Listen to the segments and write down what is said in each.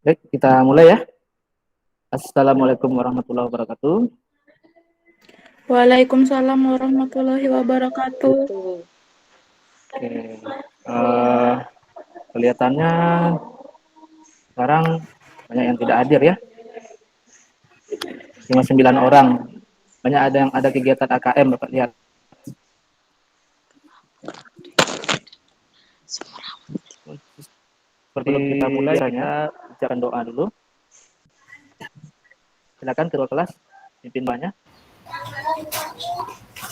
Baik, kita mulai ya. Assalamualaikum warahmatullahi wabarakatuh. Waalaikumsalam warahmatullahi wabarakatuh. Oke, kelihatannya sekarang banyak yang tidak hadir ya. Cuma 9 orang. Banyak yang ada kegiatan AKM, Bapak lihat. Sebelum kita mulai, kita bicarakan doa dulu. Silakan ketua kelas, pimpin doanya.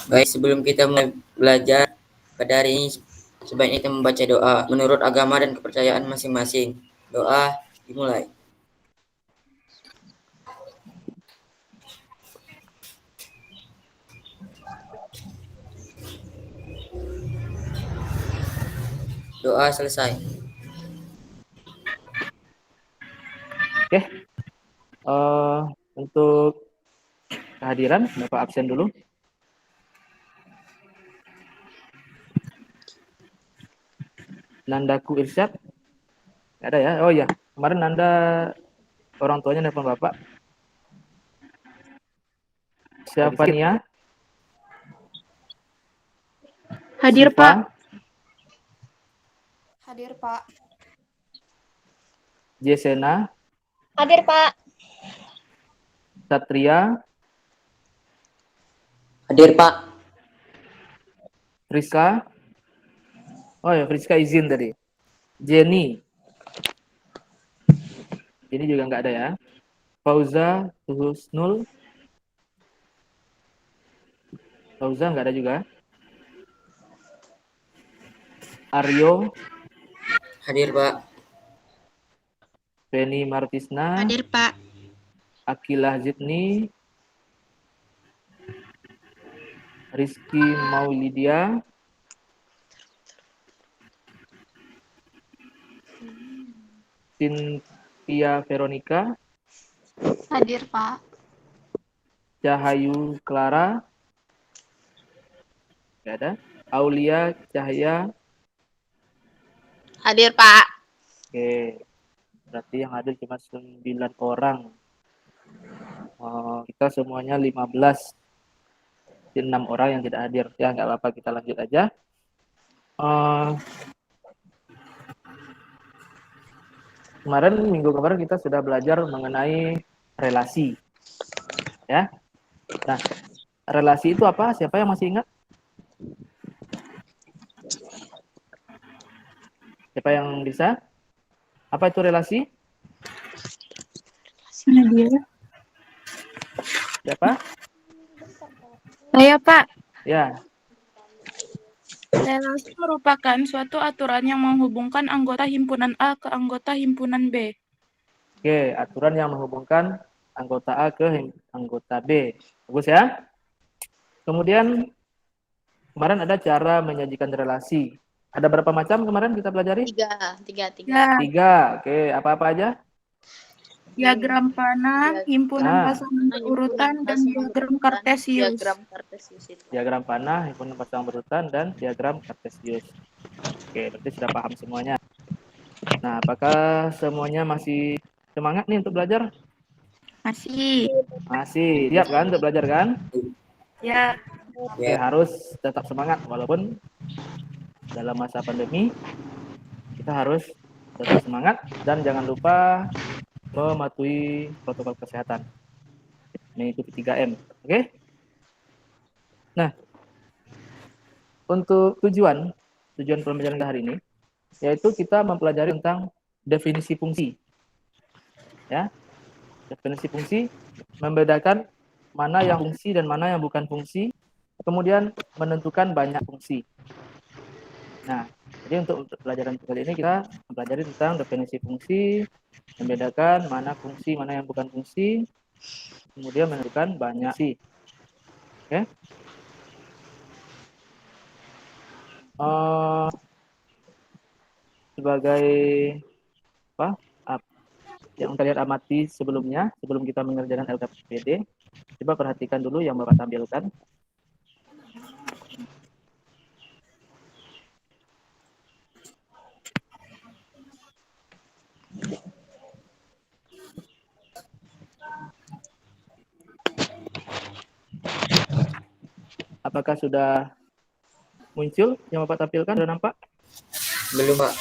Baik, sebelum kita mulai belajar pada hari ini, sebaiknya kita membaca doa menurut agama dan kepercayaan masing-masing. Doa dimulai. Doa selesai. Oke, untuk kehadiran, Bapak absen dulu. Nandaku Irsyad, nggak ada ya? Oh iya, kemarin Nanda orang tuanya nelfon Bapak. Siapa Nia? Hadir, Siva? Pak. Hadir, Pak. Jesena? Hadir, Pak. Satria? Hadir, Pak. Friska? Oh ya, Friska izin tadi. Jenny? Jenny juga nggak ada ya. Fauza? Husnul? Fauza nggak ada juga. Aryo? Hadir, Pak. Penny Martisna? Hadir, Pak. Akilah Zidni? Rizky Maulidia? Cynthia Veronica? Hadir, Pak. Cahayu Clara? Nggak ada. Aulia Cahaya? Hadir, Pak. Oke, berarti yang hadir cuma 9 orang. Kita semuanya 15. 6 orang yang tidak hadir. Ya, nggak apa-apa, kita lanjut aja. Minggu kemarin kita sudah belajar mengenai relasi. Ya. Nah, relasi itu apa? Siapa yang masih ingat? Siapa yang bisa? Apa itu relasi? Mana dia? Siapa? Saya, Pak. Ya. Relasi merupakan suatu aturan yang menghubungkan anggota himpunan A ke anggota himpunan B. Oke, aturan yang menghubungkan anggota A ke anggota B. Bagus ya? Kemudian kemarin ada cara menyajikan relasi. Ada berapa macam kemarin kita pelajari? Tiga. Tiga. Oke, apa-apa aja? Diagram panah, himpunan Nah, pasangan berurutan, dan diagram kartesius. Diagram panah, himpunan pasangan berurutan, dan diagram kartesius. Oke, berarti sudah paham semuanya. Nah, apakah semuanya masih semangat nih untuk belajar? Masih. Masih. Siap kan untuk belajar kan? Ya. Oke, harus tetap semangat walaupun dalam masa pandemi kita harus tetap semangat dan jangan lupa mematuhi protokol kesehatan. Mengikuti 3M. Oke? Nah, untuk tujuan pembelajaran hari ini yaitu kita mempelajari tentang definisi fungsi. Ya. Definisi fungsi membedakan mana yang fungsi dan mana yang bukan fungsi, kemudian menentukan banyak fungsi. Nah, jadi untuk pelajaran kali ini kita mempelajari tentang definisi fungsi, membedakan mana fungsi, mana yang bukan fungsi, kemudian menentukan banyak fungsi. Oke? Sebagai apa? Yang kalian amati sebelumnya, sebelum kita mengerjakan LKPD, coba perhatikan dulu yang Bapak tampilkan. Apakah sudah muncul yang Bapak tampilkan? Sudah nampak? Belum, Pak.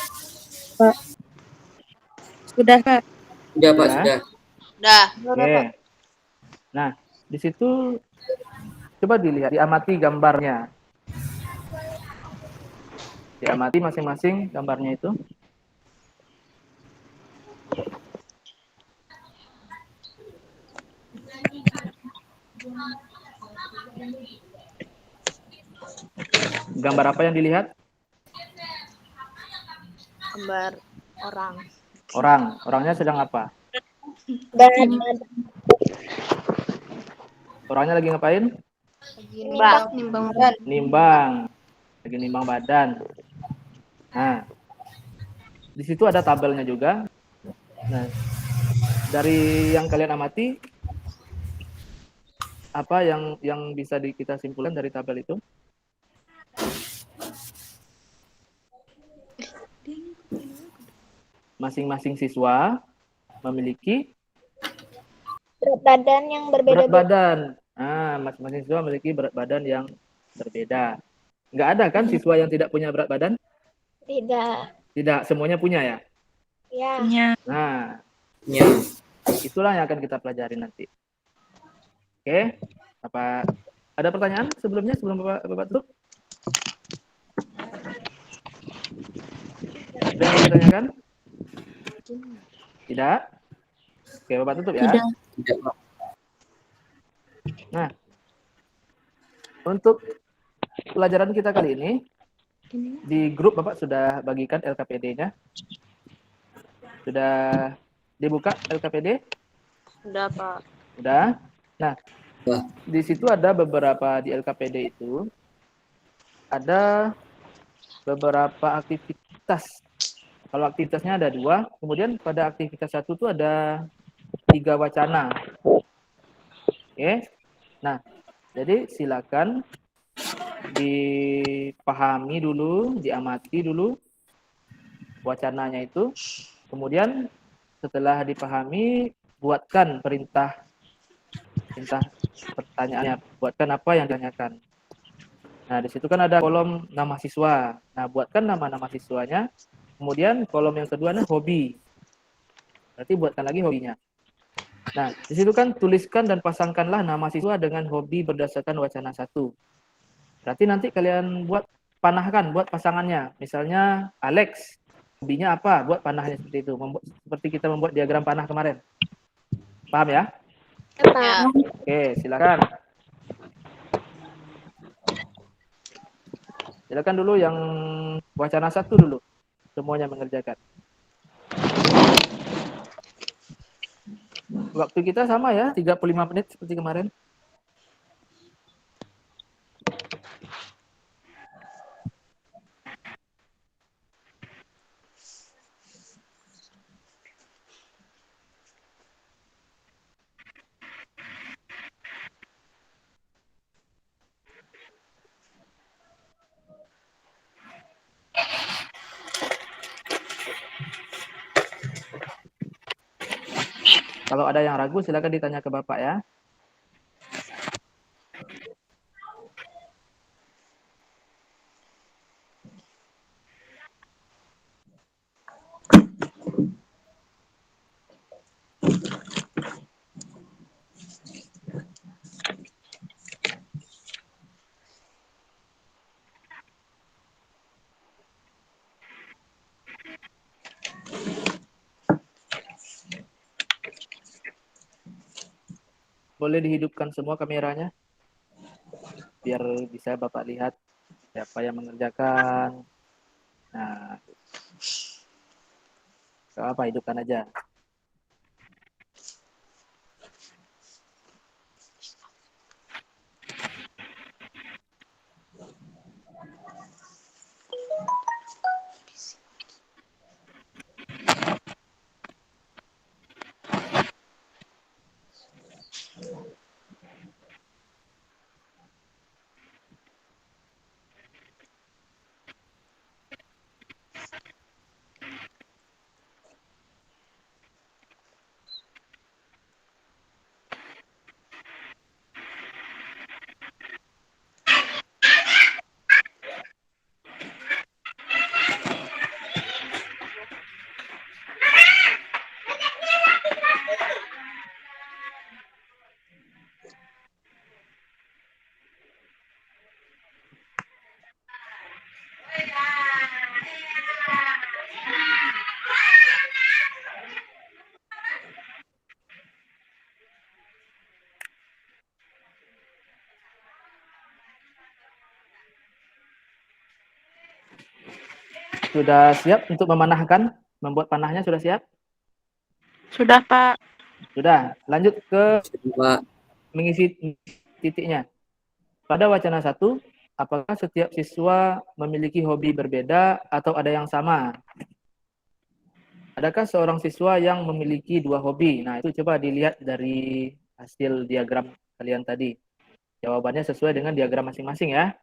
Sudah, Kak. Sudah, Pak, Sudah? sudah. Udah. Oke. Nah, di situ coba dilihat, diamati gambarnya. Diamati masing-masing gambarnya itu. Gambar apa yang dilihat? Gambar orang. Orangnya sedang apa? Ini Orangnya lagi ngapain? Nimbang badan. Nimbang. Lagi nimbang badan. Nah, di situ ada tabelnya juga. Nah, dari yang kalian amati, apa yang bisa kita simpulkan dari tabel itu? Masing-masing siswa memiliki Berat badan yang berat badan. Nah, masing-masing siswa memiliki berat badan yang berbeda. Nggak ada kan siswa yang tidak punya berat badan? Tidak. Tidak, semuanya punya ya? Ya. punya. Nah, Ya. itulah yang akan kita pelajari nanti. Oke, apa ada pertanyaan sebelum Bapak tutup? Ada yang mau ditanyakan? Tidak? Oke, Bapak tutup ya. Tidak. Tidak, Pak. Nah, untuk pelajaran kita kali ini, di grup Bapak sudah bagikan LKPD-nya. Sudah dibuka LKPD? Udah, Pak. Udah. Nah, Wah. di situ ada beberapa di LKPD itu, ada beberapa aktivitas. Kalau aktivitasnya ada 2, kemudian pada aktivitas 1 itu ada 3 wacana. Oke. Nah, jadi silakan dipahami dulu, diamati dulu wacananya itu. Kemudian setelah dipahami, buatkan perintah pertanyaannya, buatkan apa yang ditanyakan. Nah, di situ kan ada kolom nama siswa. Nah, buatkan nama-nama siswanya. Kemudian kolom yang kedua adalah hobi. Berarti buatkan lagi hobinya. Nah, di situ kan tuliskan dan pasangkanlah nama siswa dengan hobi berdasarkan wacana 1. Berarti nanti kalian panahkan, buat pasangannya. Misalnya Alex, hobinya apa? Buat panahnya seperti itu. Seperti kita membuat diagram panah kemarin. Paham ya? Ya. Oke, silakan. Silakan dulu yang wacana 1 dulu. Semuanya mengerjakan. Waktu kita sama ya, 35 menit seperti kemarin. Kalau ada yang ragu, silakan ditanya ke Bapak ya. Boleh dihidupkan semua kameranya, biar bisa Bapak lihat siapa yang mengerjakan. Nah, gak apa, hidupkan aja. Sudah siap untuk memanahkan? Membuat panahnya sudah siap? Sudah, Pak. Sudah. Lanjut ke Sudah, Pak. mengisi titiknya. Pada wacana 1, apakah setiap siswa memiliki hobi berbeda atau ada yang sama? Adakah seorang siswa yang memiliki 2 hobi? Nah, itu coba dilihat dari hasil diagram kalian tadi. Jawabannya sesuai dengan diagram masing-masing ya.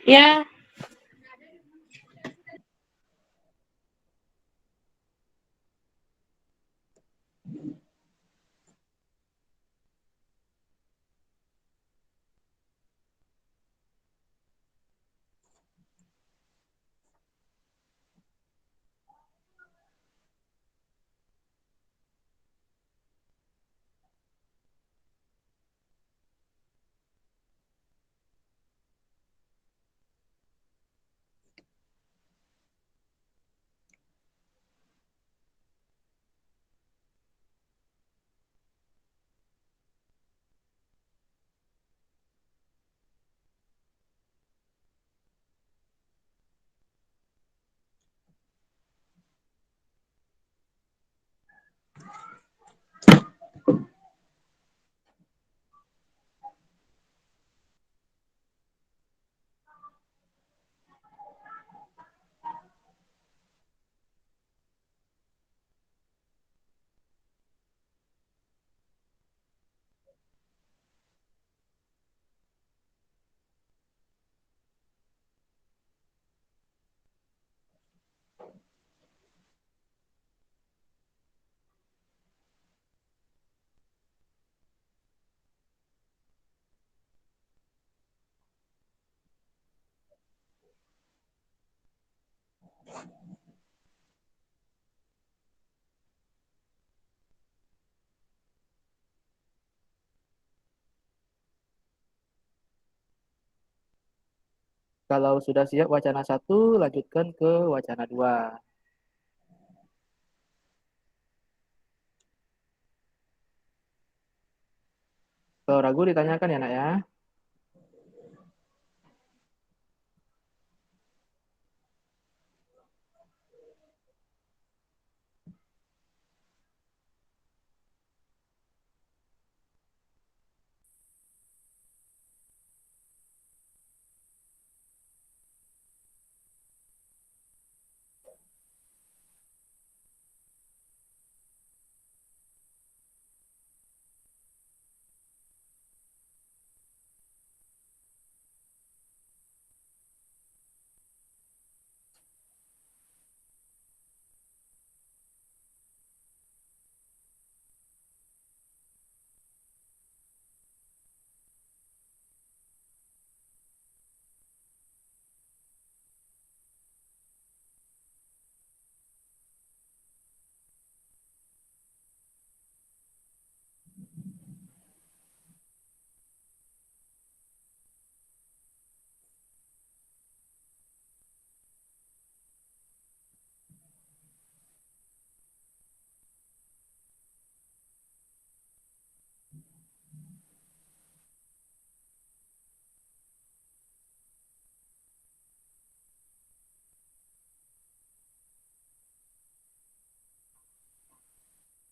Ya, Kalau sudah siap wacana 1, lanjutkan ke wacana 2. Kalau ragu ditanyakan ya, Nak ya.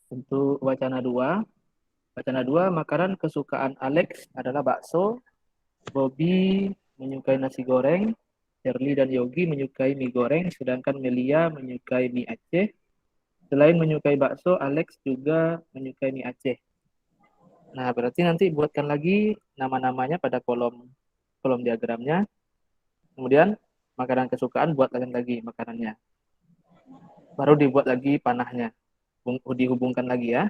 Untuk wacana 2, makanan kesukaan Alex adalah bakso, Bobby menyukai nasi goreng, Shirley dan Yogi menyukai mie goreng, sedangkan Melia menyukai mie Aceh. Selain menyukai bakso, Alex juga menyukai mie Aceh. Nah, berarti nanti buatkan lagi nama-namanya pada kolom diagramnya. Kemudian makanan kesukaan buatkan lagi makanannya. baru dibuat lagi panahnya, dihubungkan lagi ya.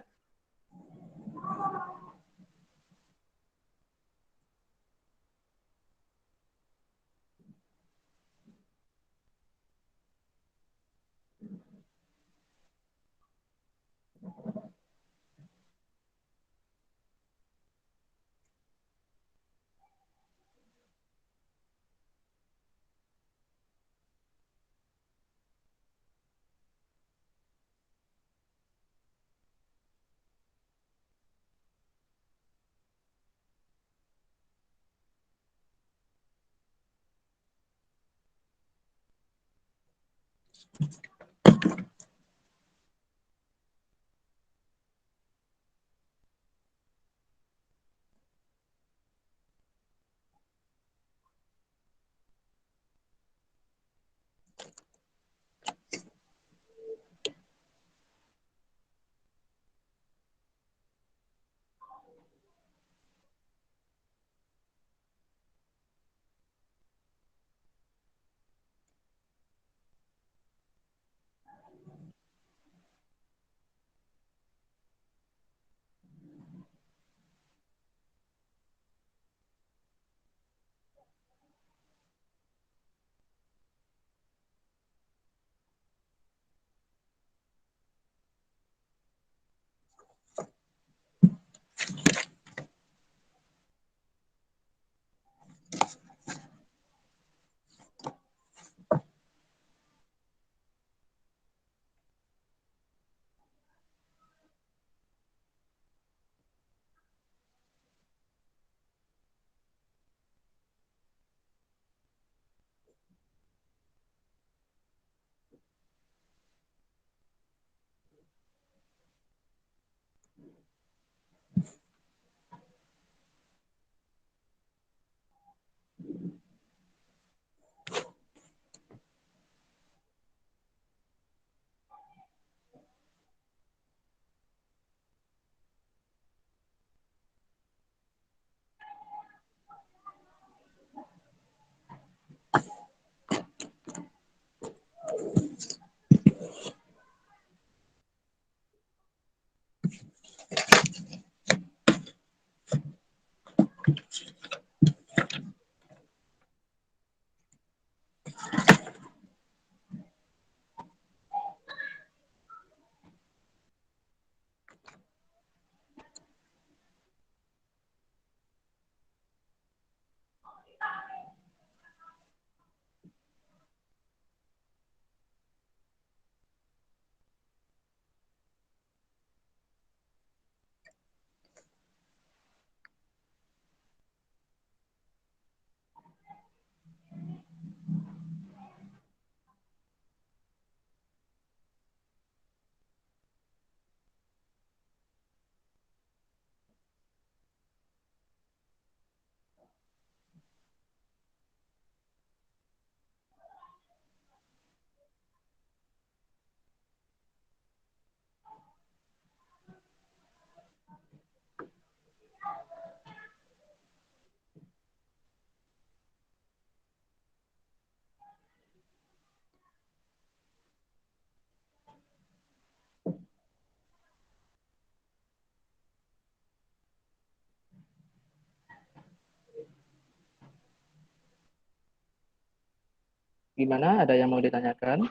Gimana? Ada yang mau ditanyakan?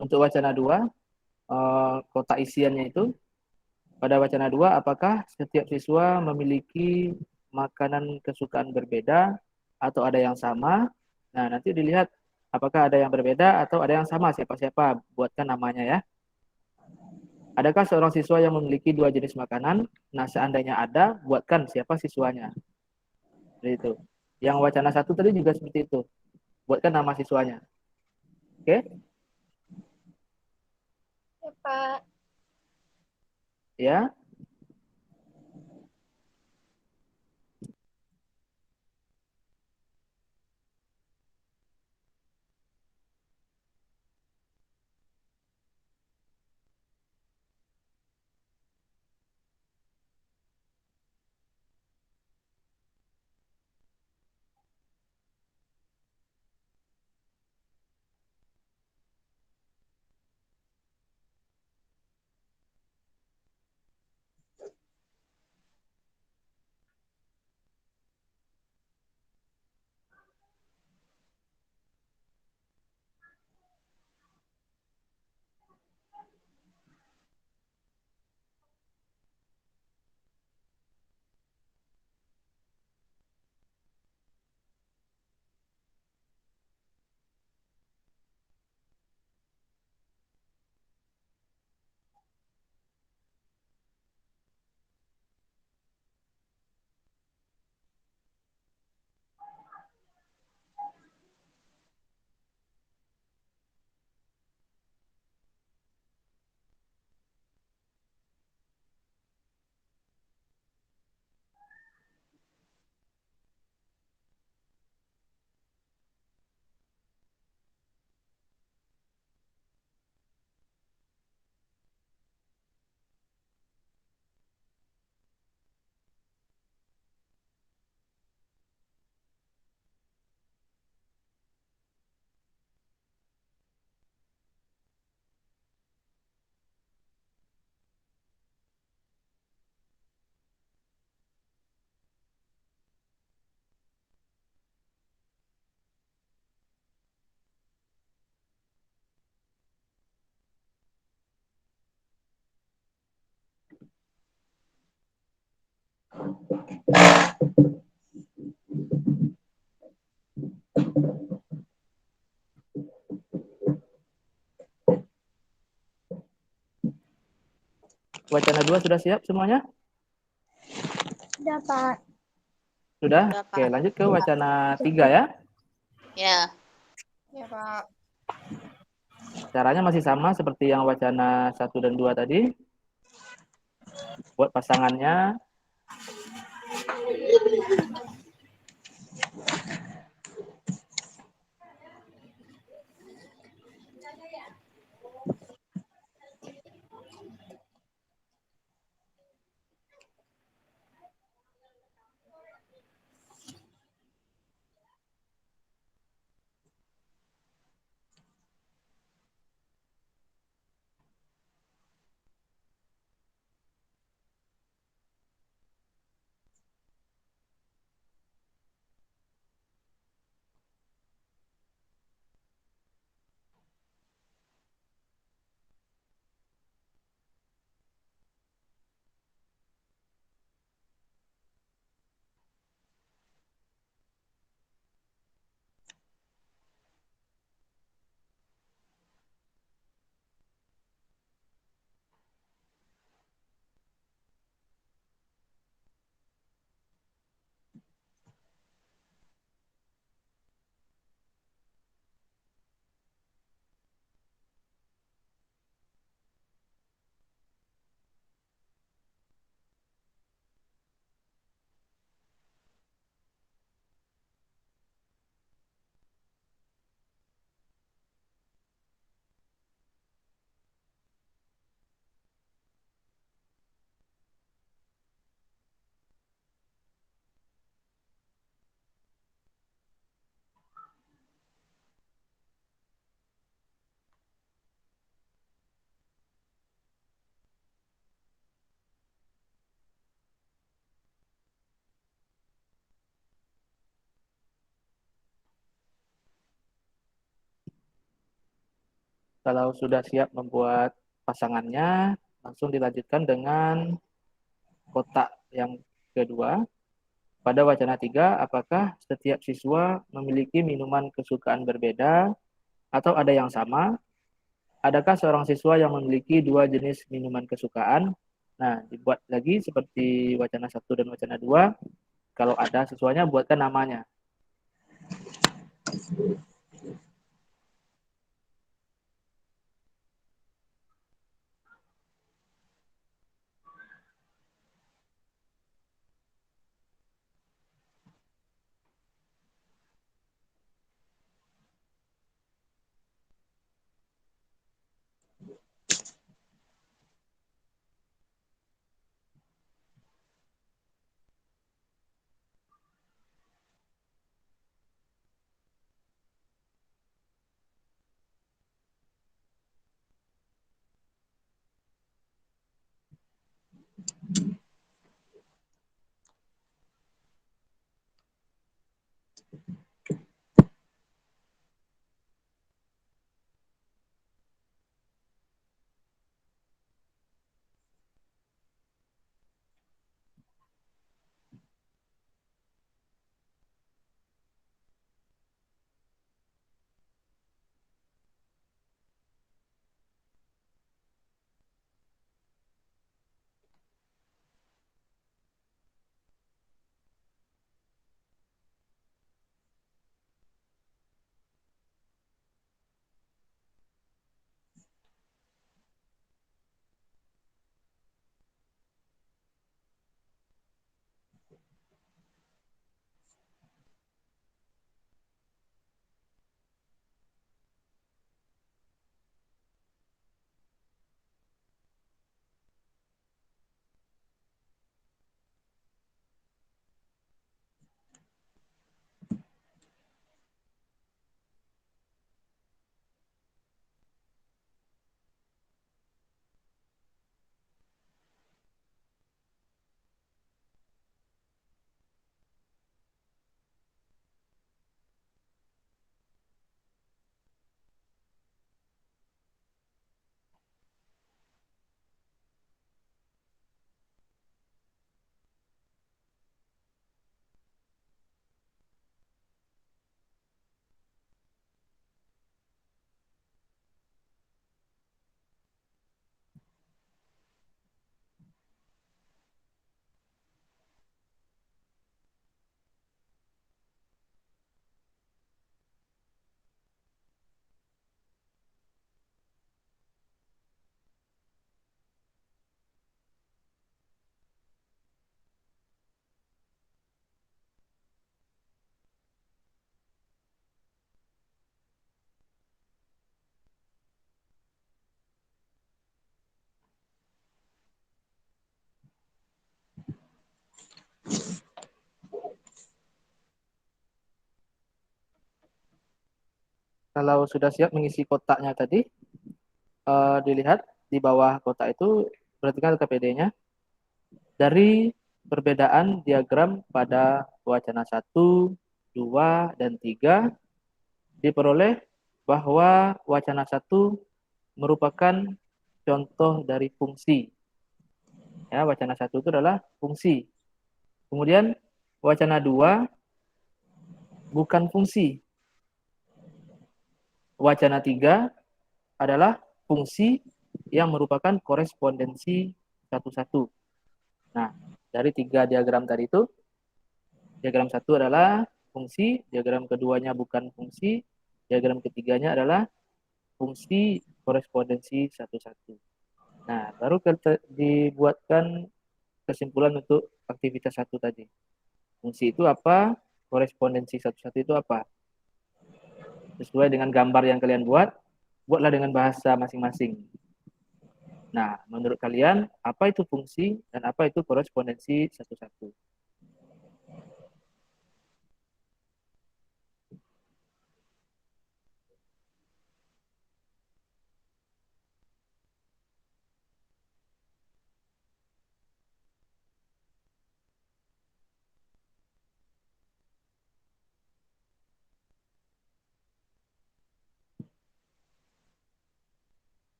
Untuk wacana 2, kotak isiannya itu, pada wacana 2, apakah setiap siswa memiliki makanan kesukaan berbeda atau ada yang sama? Nah, nanti dilihat apakah ada yang berbeda atau ada yang sama, siapa-siapa, buatkan namanya ya. Adakah seorang siswa yang memiliki 2 jenis makanan? Nah, seandainya ada, buatkan siapa siswanya. Seperti itu. Yang wacana 1 tadi juga seperti itu. Buatkan nama siswanya. Oke? Ya, Pak. Ya. Wacana 2 sudah siap semuanya? Sudah, Pak. Sudah? Sudah, Oke, Pak. lanjut ke wacana 3 ya. Ya. Ya, Pak. Caranya masih sama seperti yang wacana 1 dan 2 tadi. Buat pasangannya. Kalau sudah siap membuat pasangannya, langsung dilanjutkan dengan kotak yang kedua. Pada wacana 3, apakah setiap siswa memiliki minuman kesukaan berbeda atau ada yang sama? Adakah seorang siswa yang memiliki 2 jenis minuman kesukaan? Nah, dibuat lagi seperti wacana 1 dan wacana 2. Kalau ada siswanya, buatkan namanya. Kalau sudah siap mengisi kotaknya tadi, dilihat di bawah kotak itu, perhatikan KPD-nya. Dari perbedaan diagram pada wacana 1, 2, dan 3, diperoleh bahwa wacana 1 merupakan contoh dari fungsi. Ya, wacana 1 itu adalah fungsi. Kemudian wacana 2 bukan fungsi. Wacana 3 adalah fungsi yang merupakan korespondensi satu-satu. Nah, dari 3 diagram tadi itu, diagram 1 adalah fungsi, diagram keduanya bukan fungsi, diagram ketiganya adalah fungsi korespondensi satu-satu. Nah, baru dibuatkan kesimpulan untuk aktivitas 1 tadi. Fungsi itu apa? Korespondensi satu-satu itu apa? Sesuai dengan gambar yang kalian buatlah dengan bahasa masing-masing. Nah, menurut kalian, apa itu fungsi dan apa itu korespondensi satu-satu?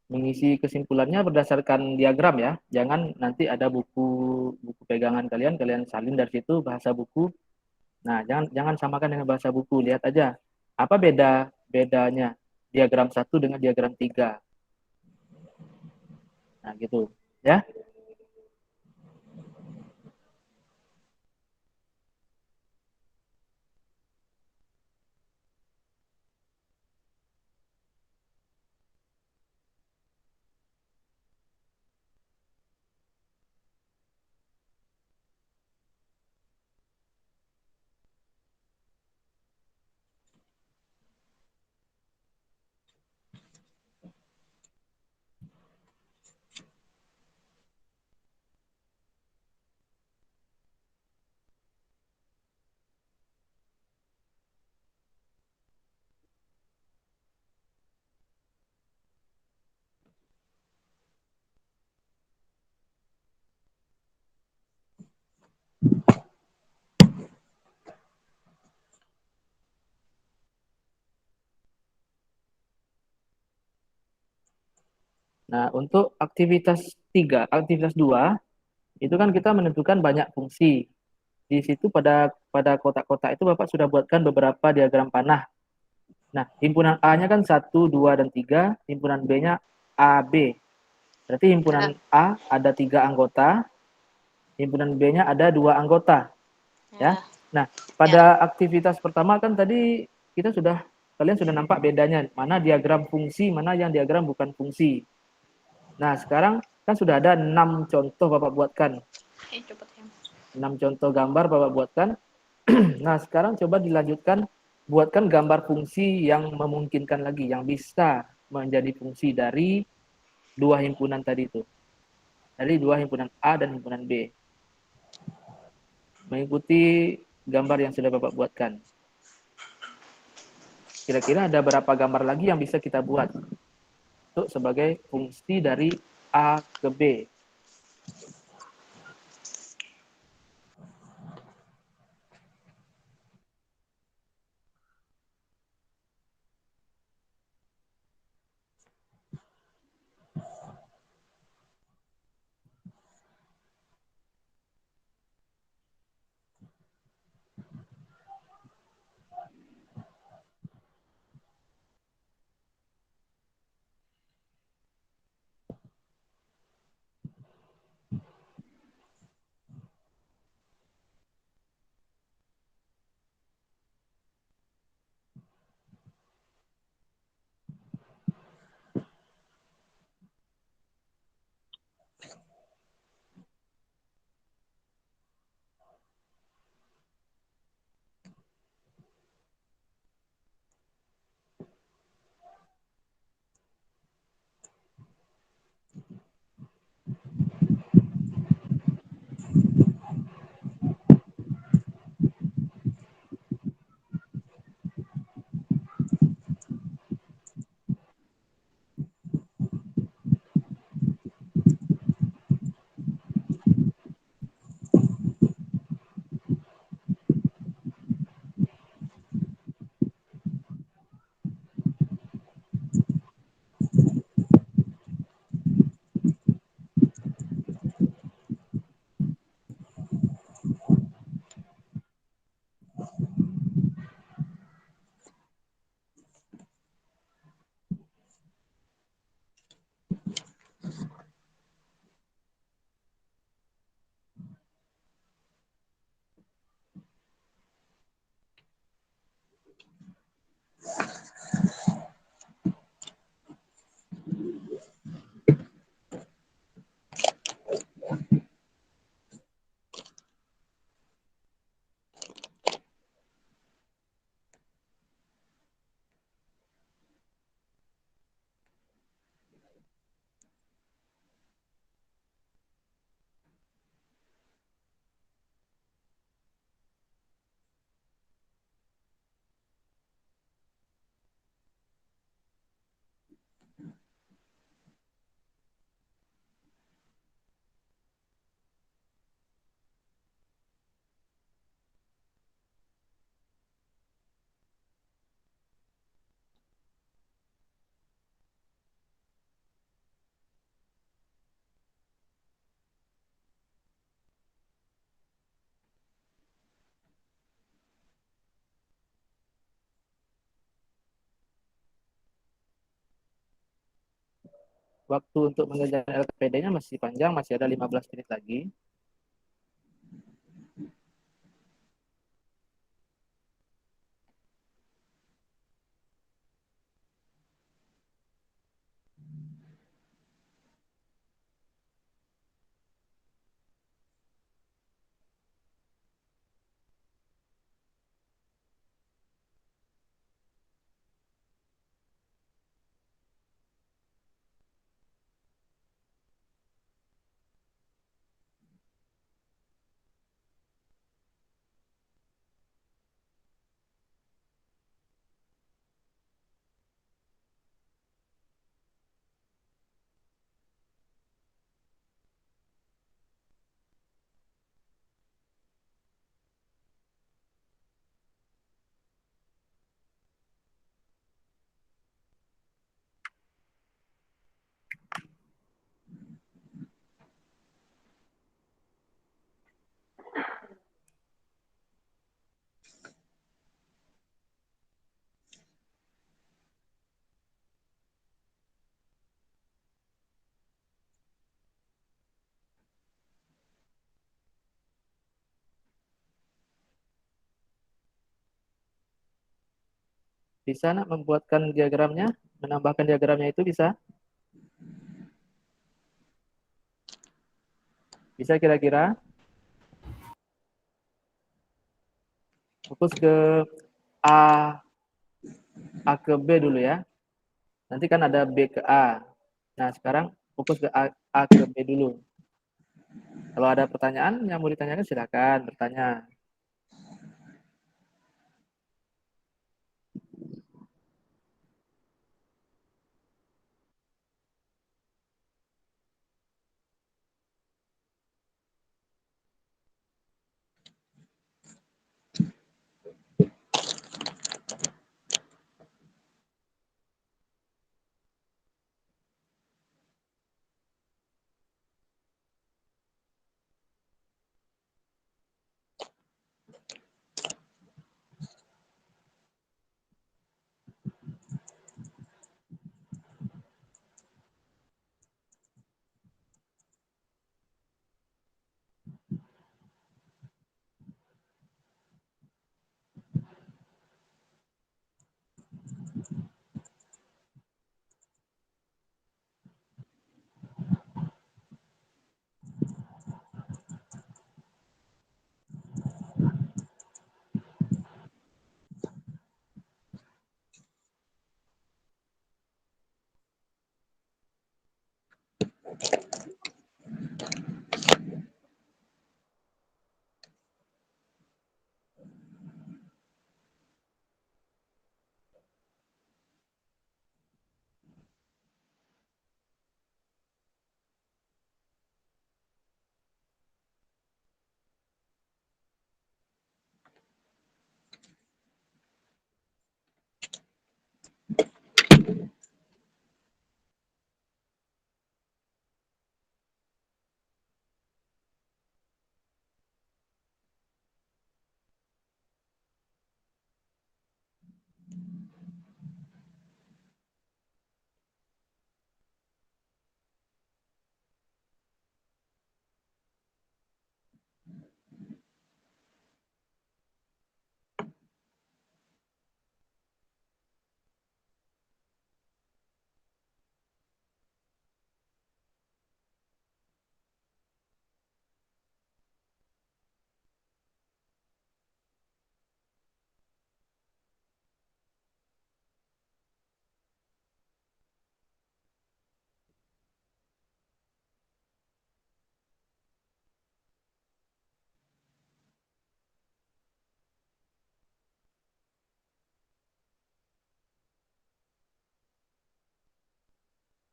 Mengisi kesimpulannya berdasarkan diagram ya. Jangan nanti ada buku pegangan kalian salin dari situ bahasa buku. Nah, jangan samakan dengan bahasa buku. Lihat aja apa bedanya diagram 1 dengan diagram 3. Nah, gitu ya. Nah, untuk aktivitas 3, aktivitas 2 itu kan kita menentukan banyak fungsi. Di situ pada kotak-kotak itu Bapak sudah buatkan beberapa diagram panah. Nah, himpunan A-nya kan 1, 2, dan 3, himpunan B-nya AB. Berarti himpunan A ada 3 anggota, himpunan B-nya ada 2 anggota. Ya. Nah, pada aktivitas pertama kan tadi kalian sudah nampak bedanya, mana diagram fungsi, mana yang diagram bukan fungsi. Nah, sekarang kan sudah ada 6 contoh Bapak buatkan. 6 contoh gambar Bapak buatkan. Nah, sekarang coba dilanjutkan, buatkan gambar fungsi yang memungkinkan lagi, yang bisa menjadi fungsi dari 2 himpunan tadi itu. Dari 2 himpunan A dan himpunan B. Mengikuti gambar yang sudah Bapak buatkan. Kira-kira ada berapa gambar lagi yang bisa kita buat untuk sebagai fungsi dari A ke B? waktu untuk mengerjakan LKPD-nya masih panjang, masih ada 15 menit lagi. Bisa nak membuatkan diagramnya, menambahkan diagramnya itu bisa? Bisa kira-kira? Fokus ke A, A ke B dulu ya. Nanti kan ada B ke A. Nah, sekarang fokus ke A ke B dulu. Kalau ada pertanyaan yang mau ditanyakan, silakan bertanya.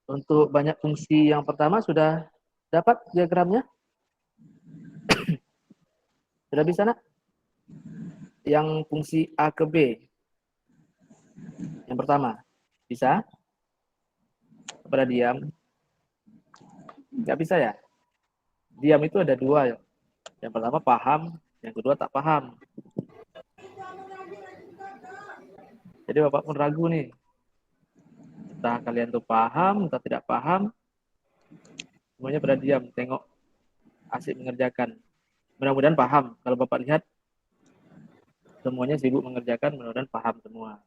Untuk banyak fungsi yang pertama sudah dapat diagramnya? Sudah bisa nak? Yang fungsi A ke B. Yang pertama. Bisa? Pada diam? Nggak bisa ya? Diam itu ada dua. Yang pertama paham, yang kedua tak paham. Jadi Bapak pun ragu nih. Entah kalian tuh paham, entah tidak paham. Semuanya pada diam, tengok asik mengerjakan. Mudah-mudahan paham. Kalau Bapak lihat, semuanya sibuk mengerjakan, mudah-mudahan paham semua.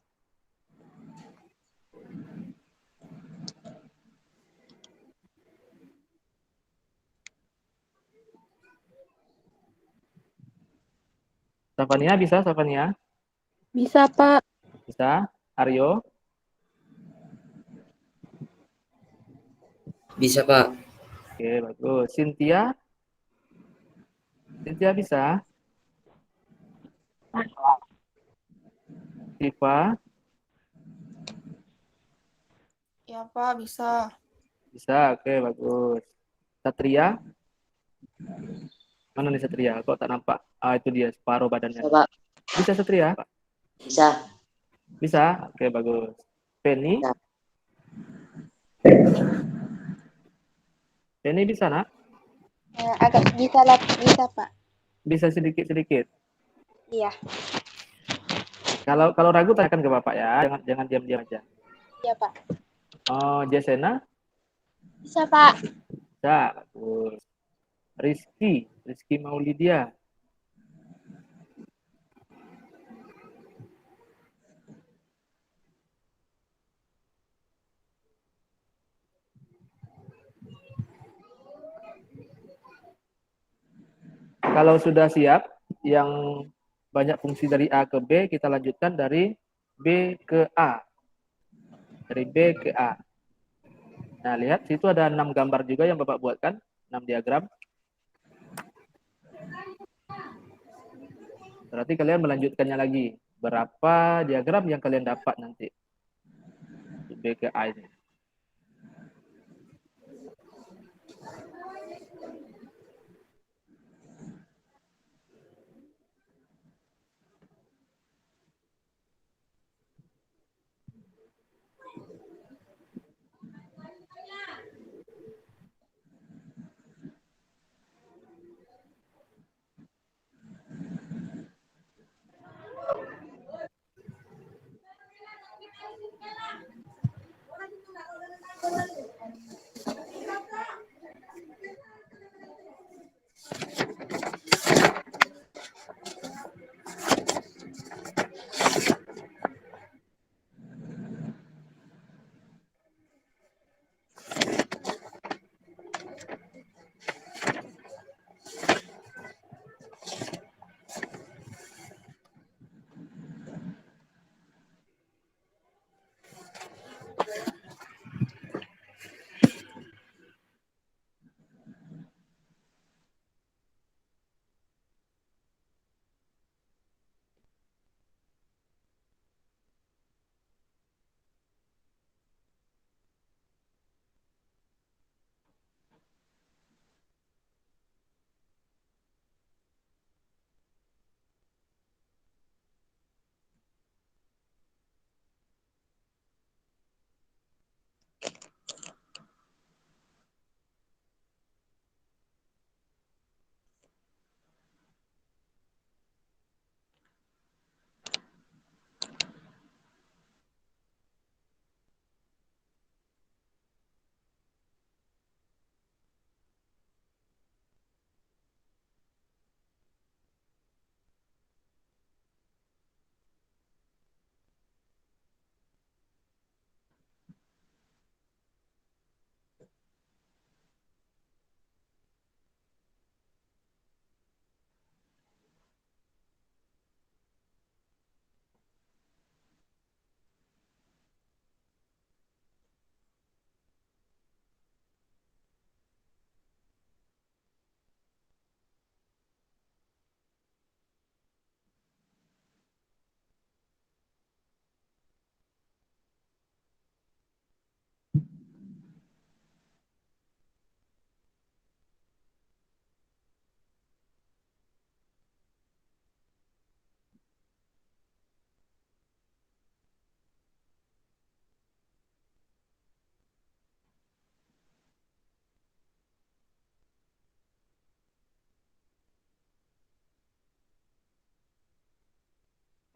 Safania bisa, Safania? Bisa, Pak. Bisa. Aryo? Bisa, Pak. Oke, bagus. Cynthia? Cynthia bisa? Siva? Ya, Pak, bisa. Bisa, oke, bagus. Satria? Mana nih Satria? Kok tak nampak? Ah, itu dia, separuh badannya. Bisa, Pak. Bisa Satria? Bisa. Bisa? Oke, bagus. Penny? Bisa. Penny bisa, nak? Agak bisa lah, bisa Pak. Bisa sedikit-sedikit. Iya, Kalau ragu tanyakan ke Bapak ya. Jangan diam-diam aja. iya Pak. Oh, Jesena? Bisa Pak. Bisa, bagus. Rizky Maulidia. Kalau sudah siap, yang banyak fungsi dari A ke B, kita lanjutkan dari B ke A. Dari B ke A. Nah, lihat, situ ada 6 gambar juga yang Bapak buatkan, 6 diagram. Berarti kalian melanjutkannya lagi. Berapa diagram yang kalian dapat nanti? B ke A ini.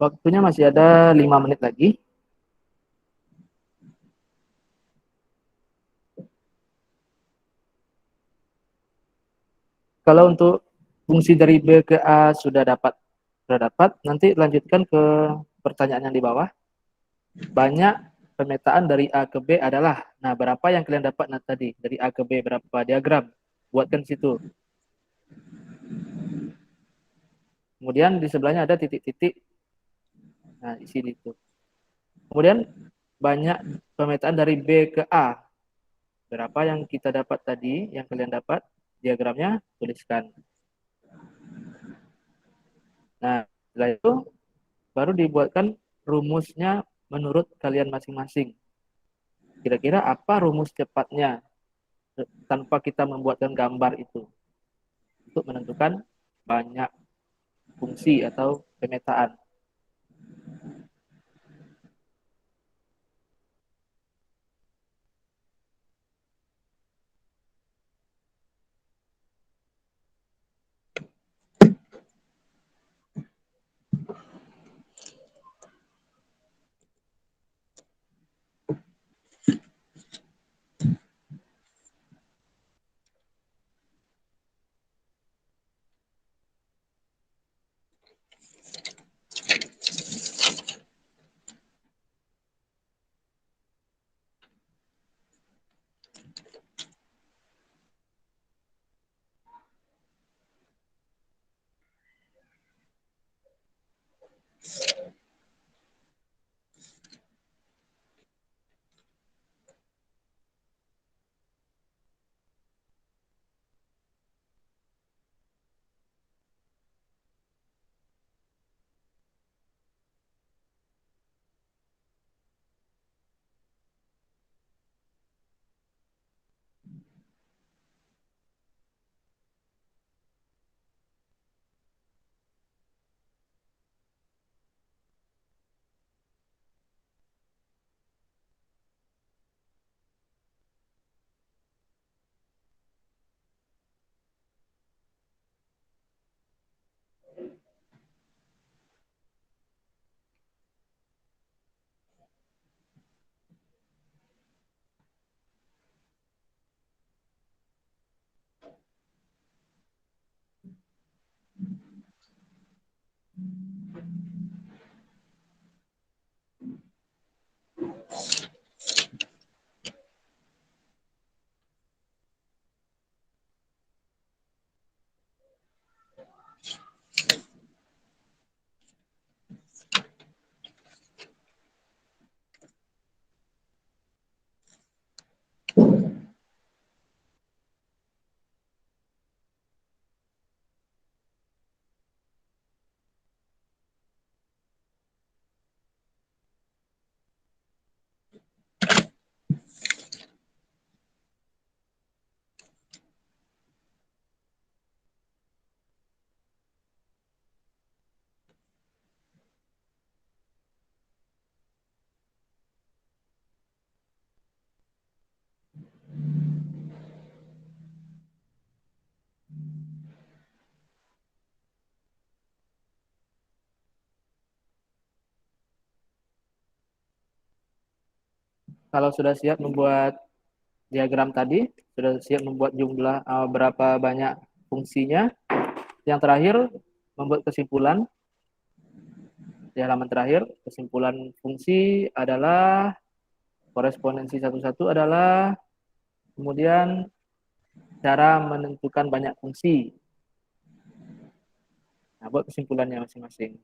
Waktunya masih ada 5 menit lagi. kalau untuk fungsi dari B ke A sudah dapat, nanti lanjutkan ke pertanyaan yang di bawah. Banyak pemetaan dari A ke B adalah, nah berapa yang kalian dapat tadi, dari A ke B berapa diagram, buatkan situ. Kemudian di sebelahnya ada titik-titik, nah isi itu. Kemudian banyak pemetaan dari B ke A, berapa yang kita dapat tadi, yang kalian dapat, diagramnya tuliskan. Nah, setelah itu baru dibuatkan rumusnya menurut kalian masing-masing. Kira-kira apa rumus cepatnya tanpa kita membuatkan gambar itu untuk menentukan banyak fungsi atau pemetaan. Kalau sudah siap membuat diagram tadi, sudah siap membuat jumlah berapa banyak fungsinya, yang terakhir membuat kesimpulan. Di halaman terakhir, kesimpulan fungsi adalah korespondensi satu-satu adalah, kemudian cara menentukan banyak fungsi. Nah, buat kesimpulannya masing-masing.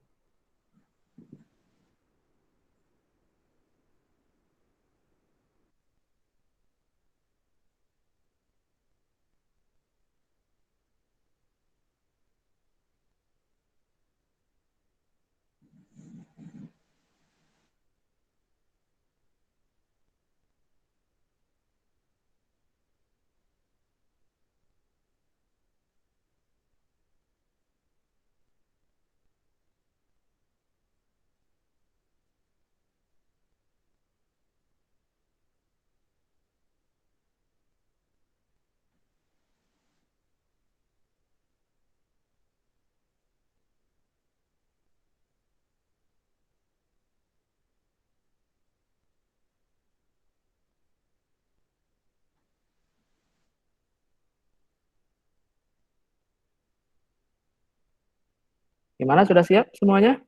Gimana, sudah siap semuanya?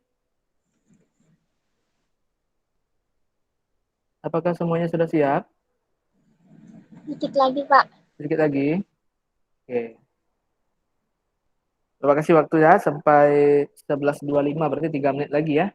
Apakah semuanya sudah siap? Dikit lagi, Pak. Sedikit lagi. Oke. Terima kasih waktu ya, sampai 11.25, berarti 3 menit lagi ya.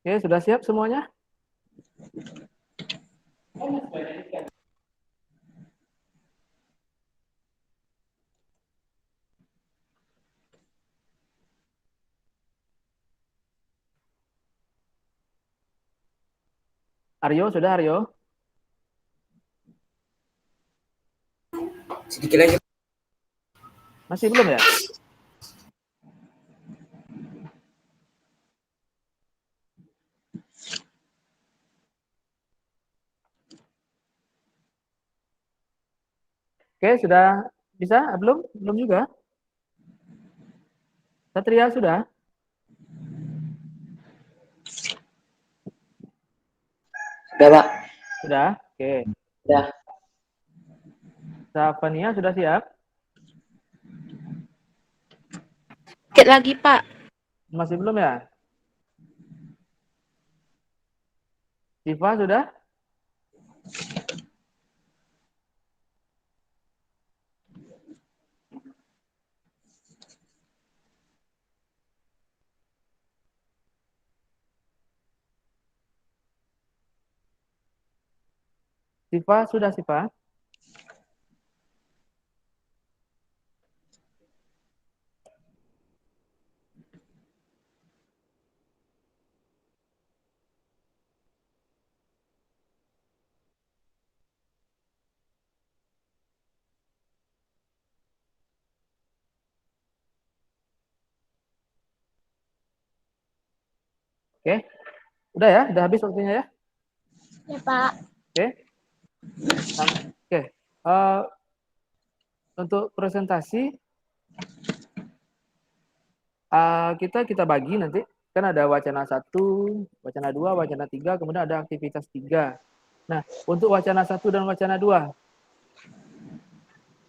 Oke, sudah siap semuanya? Aryo, sudah Aryo? Sedikit lagi. Masih belum ya? Oke, sudah bisa? Belum? Belum juga? Satria sudah? Sudah, Pak. Sudah? Oke. Sudah. Safania sudah siap? Dikit lagi, Pak. Masih belum ya? Siva sudah? Siva sudah, Siva? Oke. Udah ya? Udah habis waktunya ya? Ya, Pak. Oke. Oke. Untuk presentasi kita bagi nanti. Kan ada wacana 1, wacana 2, wacana 3, kemudian ada aktivitas 3. Nah, untuk wacana 1 dan wacana 2,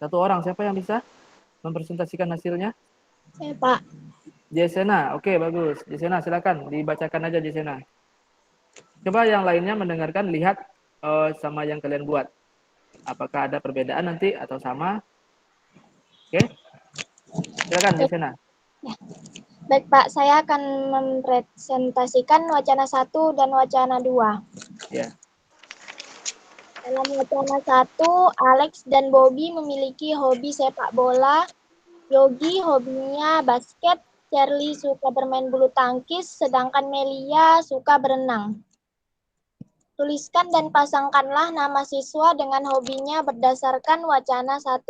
satu orang siapa yang bisa mempresentasikan hasilnya? Saya, Pak. Jesena, oke bagus. Jesena silakan dibacakan aja Jesena. Coba yang lainnya mendengarkan, lihat sama yang kalian buat. Apakah ada perbedaan nanti atau sama? Oke, silakan Jesena. Baik, Pak. Saya akan mempresentasikan wacana 1 dan wacana 2. Ya. Dalam wacana 1, Alex dan Bobby memiliki hobi sepak bola. Yogi hobinya basket. Charlie suka bermain bulu tangkis, sedangkan Melia suka berenang. Tuliskan dan pasangkanlah nama siswa dengan hobinya berdasarkan wacana 1.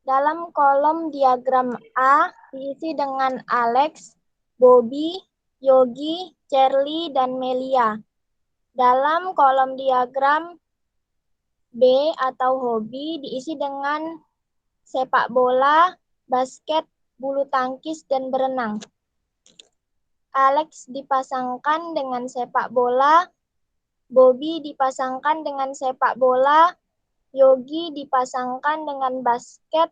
Dalam kolom diagram A diisi dengan Alex, Bobby, Yogi, Charlie, dan Melia. Dalam kolom diagram B atau hobi diisi dengan sepak bola, basket, bulu tangkis, dan berenang. Alex dipasangkan dengan sepak bola, Bobby dipasangkan dengan sepak bola, Yogi dipasangkan dengan basket,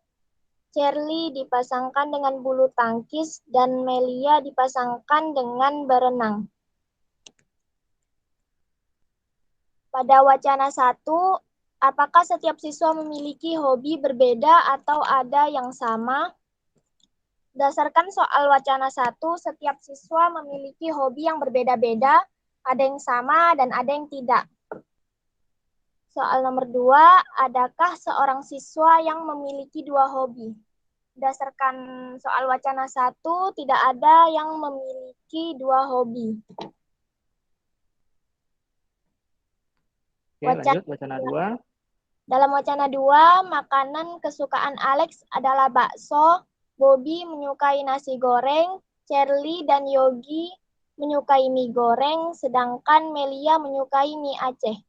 Charlie dipasangkan dengan bulu tangkis, dan Melia dipasangkan dengan berenang. Pada wacana 1, apakah setiap siswa memiliki hobi berbeda atau ada yang sama? Berdasarkan soal wacana 1, setiap siswa memiliki hobi yang berbeda-beda, ada yang sama dan ada yang tidak. Soal nomor 2, adakah seorang siswa yang memiliki 2 hobi? Berdasarkan soal wacana 1, tidak ada yang memiliki 2 hobi. Oke, lanjut wacana 2. Dalam wacana 2, makanan kesukaan Alex adalah bakso, Bobby menyukai nasi goreng, Charlie dan Yogi menyukai mie goreng, sedangkan Melia menyukai mie Aceh.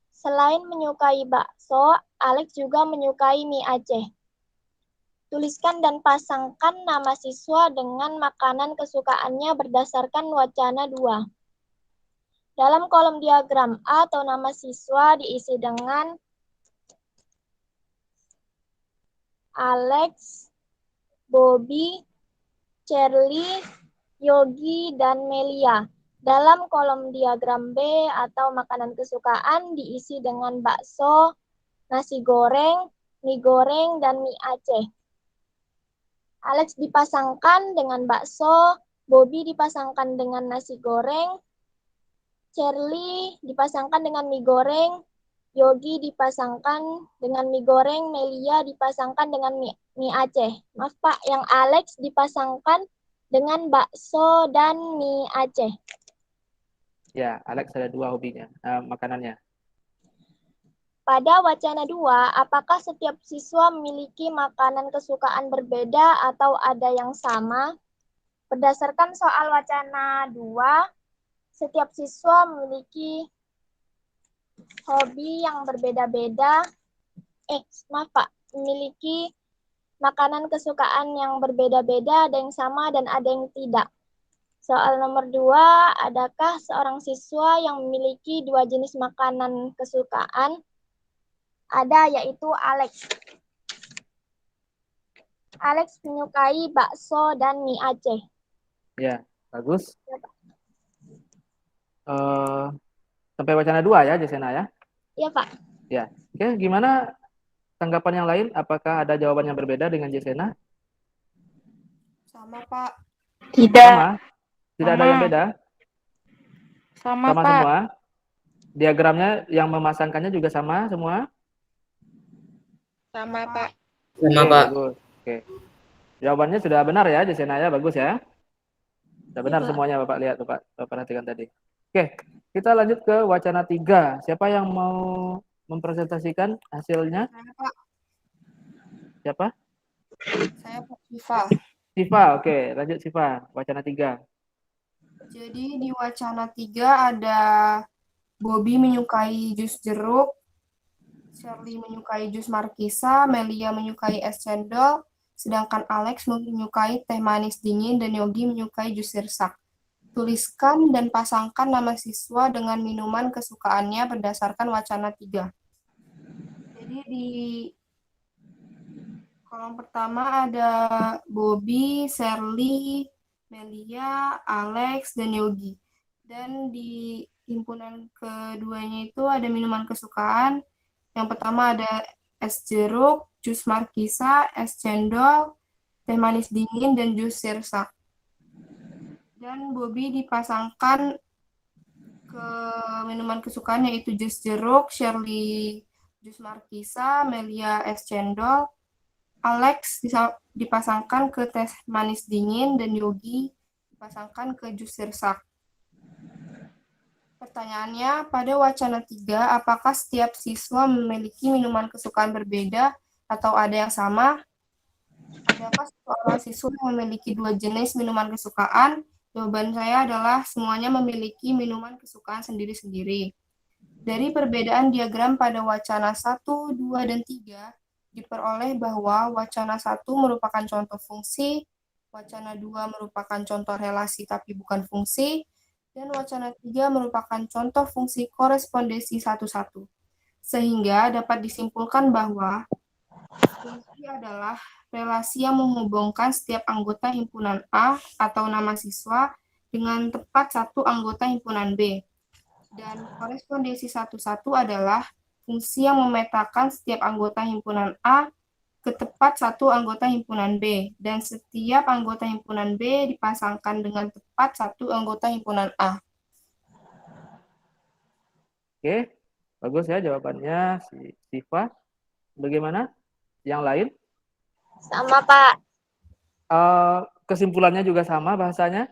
Selain menyukai bakso, Alex juga menyukai mie Aceh. Tuliskan dan pasangkan nama siswa dengan makanan kesukaannya berdasarkan wacana 2. Dalam kolom diagram A atau nama siswa diisi dengan Alex, Bobby, Charlie, Yogi, dan Melia. Dalam kolom diagram B atau makanan kesukaan diisi dengan bakso, nasi goreng, mie goreng, dan mie Aceh. Alex dipasangkan dengan bakso, Bobby dipasangkan dengan nasi goreng, Charlie dipasangkan dengan mie goreng, Yogi dipasangkan dengan mie goreng, Melia dipasangkan dengan mie Aceh. Maaf Pak, yang Alex dipasangkan dengan bakso dan mie Aceh. Ya, Alex ada 2 hobinya, makanannya. Pada wacana 2, apakah setiap siswa memiliki makanan kesukaan berbeda atau ada yang sama? Berdasarkan soal wacana 2, setiap siswa memiliki hobi yang berbeda-beda. Maaf Pak, memiliki makanan kesukaan yang berbeda-beda, ada yang sama dan ada yang tidak. Soal nomor 2, adakah seorang siswa yang memiliki 2 jenis makanan kesukaan? Ada, yaitu Alex. Alex menyukai bakso dan mie Aceh. Ya, bagus. Sampai wacana 2 ya, Jesena ya? Iya, Pak. Ya. Oke, gimana tanggapan yang lain? Apakah ada jawaban yang berbeda dengan Jesena? Sama, Pak. Sama? Tidak ada Sama. yang beda? Sama, Sama Pak. semua? Diagramnya yang memasangkannya juga sama semua? Sama, Pak. Sama, Oke, Pak. bagus. Oke. Jawabannya sudah benar ya, Jesena ya? Bagus ya? Sudah benar semuanya Bapak lihat, Bapak perhatikan tadi. Oke, kita lanjut ke wacana 3. Siapa yang mau mempresentasikan hasilnya? Saya, Pak. Siapa? Saya, Pak Siva. Siva, oke. Lanjut Siva. Wacana 3. Jadi di wacana 3 ada Bobby menyukai jus jeruk, Shirley menyukai jus markisa, Melia menyukai es cendol, sedangkan Alex menyukai teh manis dingin dan Yogi menyukai jus sirsak. Tuliskan dan pasangkan nama siswa dengan minuman kesukaannya berdasarkan wacana 3. Jadi di kolom pertama ada Bobby, Shirley, Melia, Alex, dan Yogi. Dan di himpunan keduanya itu ada minuman kesukaan. Yang pertama ada es jeruk, jus markisa, es cendol, teh manis dingin, dan jus sirsak. Dan Bobby dipasangkan ke minuman kesukaan yaitu jus jeruk, Shirley jus markisa, Melia es cendol, Alex dipasangkan ke teh manis dingin, dan Yogi dipasangkan ke jus sirsak. Pertanyaannya, pada wacana 3, apakah setiap siswa memiliki minuman kesukaan berbeda atau ada yang sama? Adakah seorang siswa yang memiliki 2 jenis minuman kesukaan? Jawaban saya adalah semuanya memiliki minuman kesukaan sendiri-sendiri. Dari perbedaan diagram pada wacana 1, 2, dan 3, diperoleh bahwa wacana 1 merupakan contoh fungsi, wacana 2 merupakan contoh relasi tapi bukan fungsi, dan wacana 3 merupakan contoh fungsi korespondensi 1-1. Sehingga dapat disimpulkan bahwa fungsi adalah relasi yang menghubungkan setiap anggota himpunan A atau nama siswa dengan tepat satu anggota himpunan B. Dan korespondensi 1-1 adalah fungsi yang memetakan setiap anggota himpunan A ke tepat satu anggota himpunan B, dan setiap anggota himpunan B dipasangkan dengan tepat satu anggota himpunan A. Oke, bagus ya jawabannya si Siva. Bagaimana? Yang lain? Sama, Pak. Kesimpulannya juga sama bahasanya?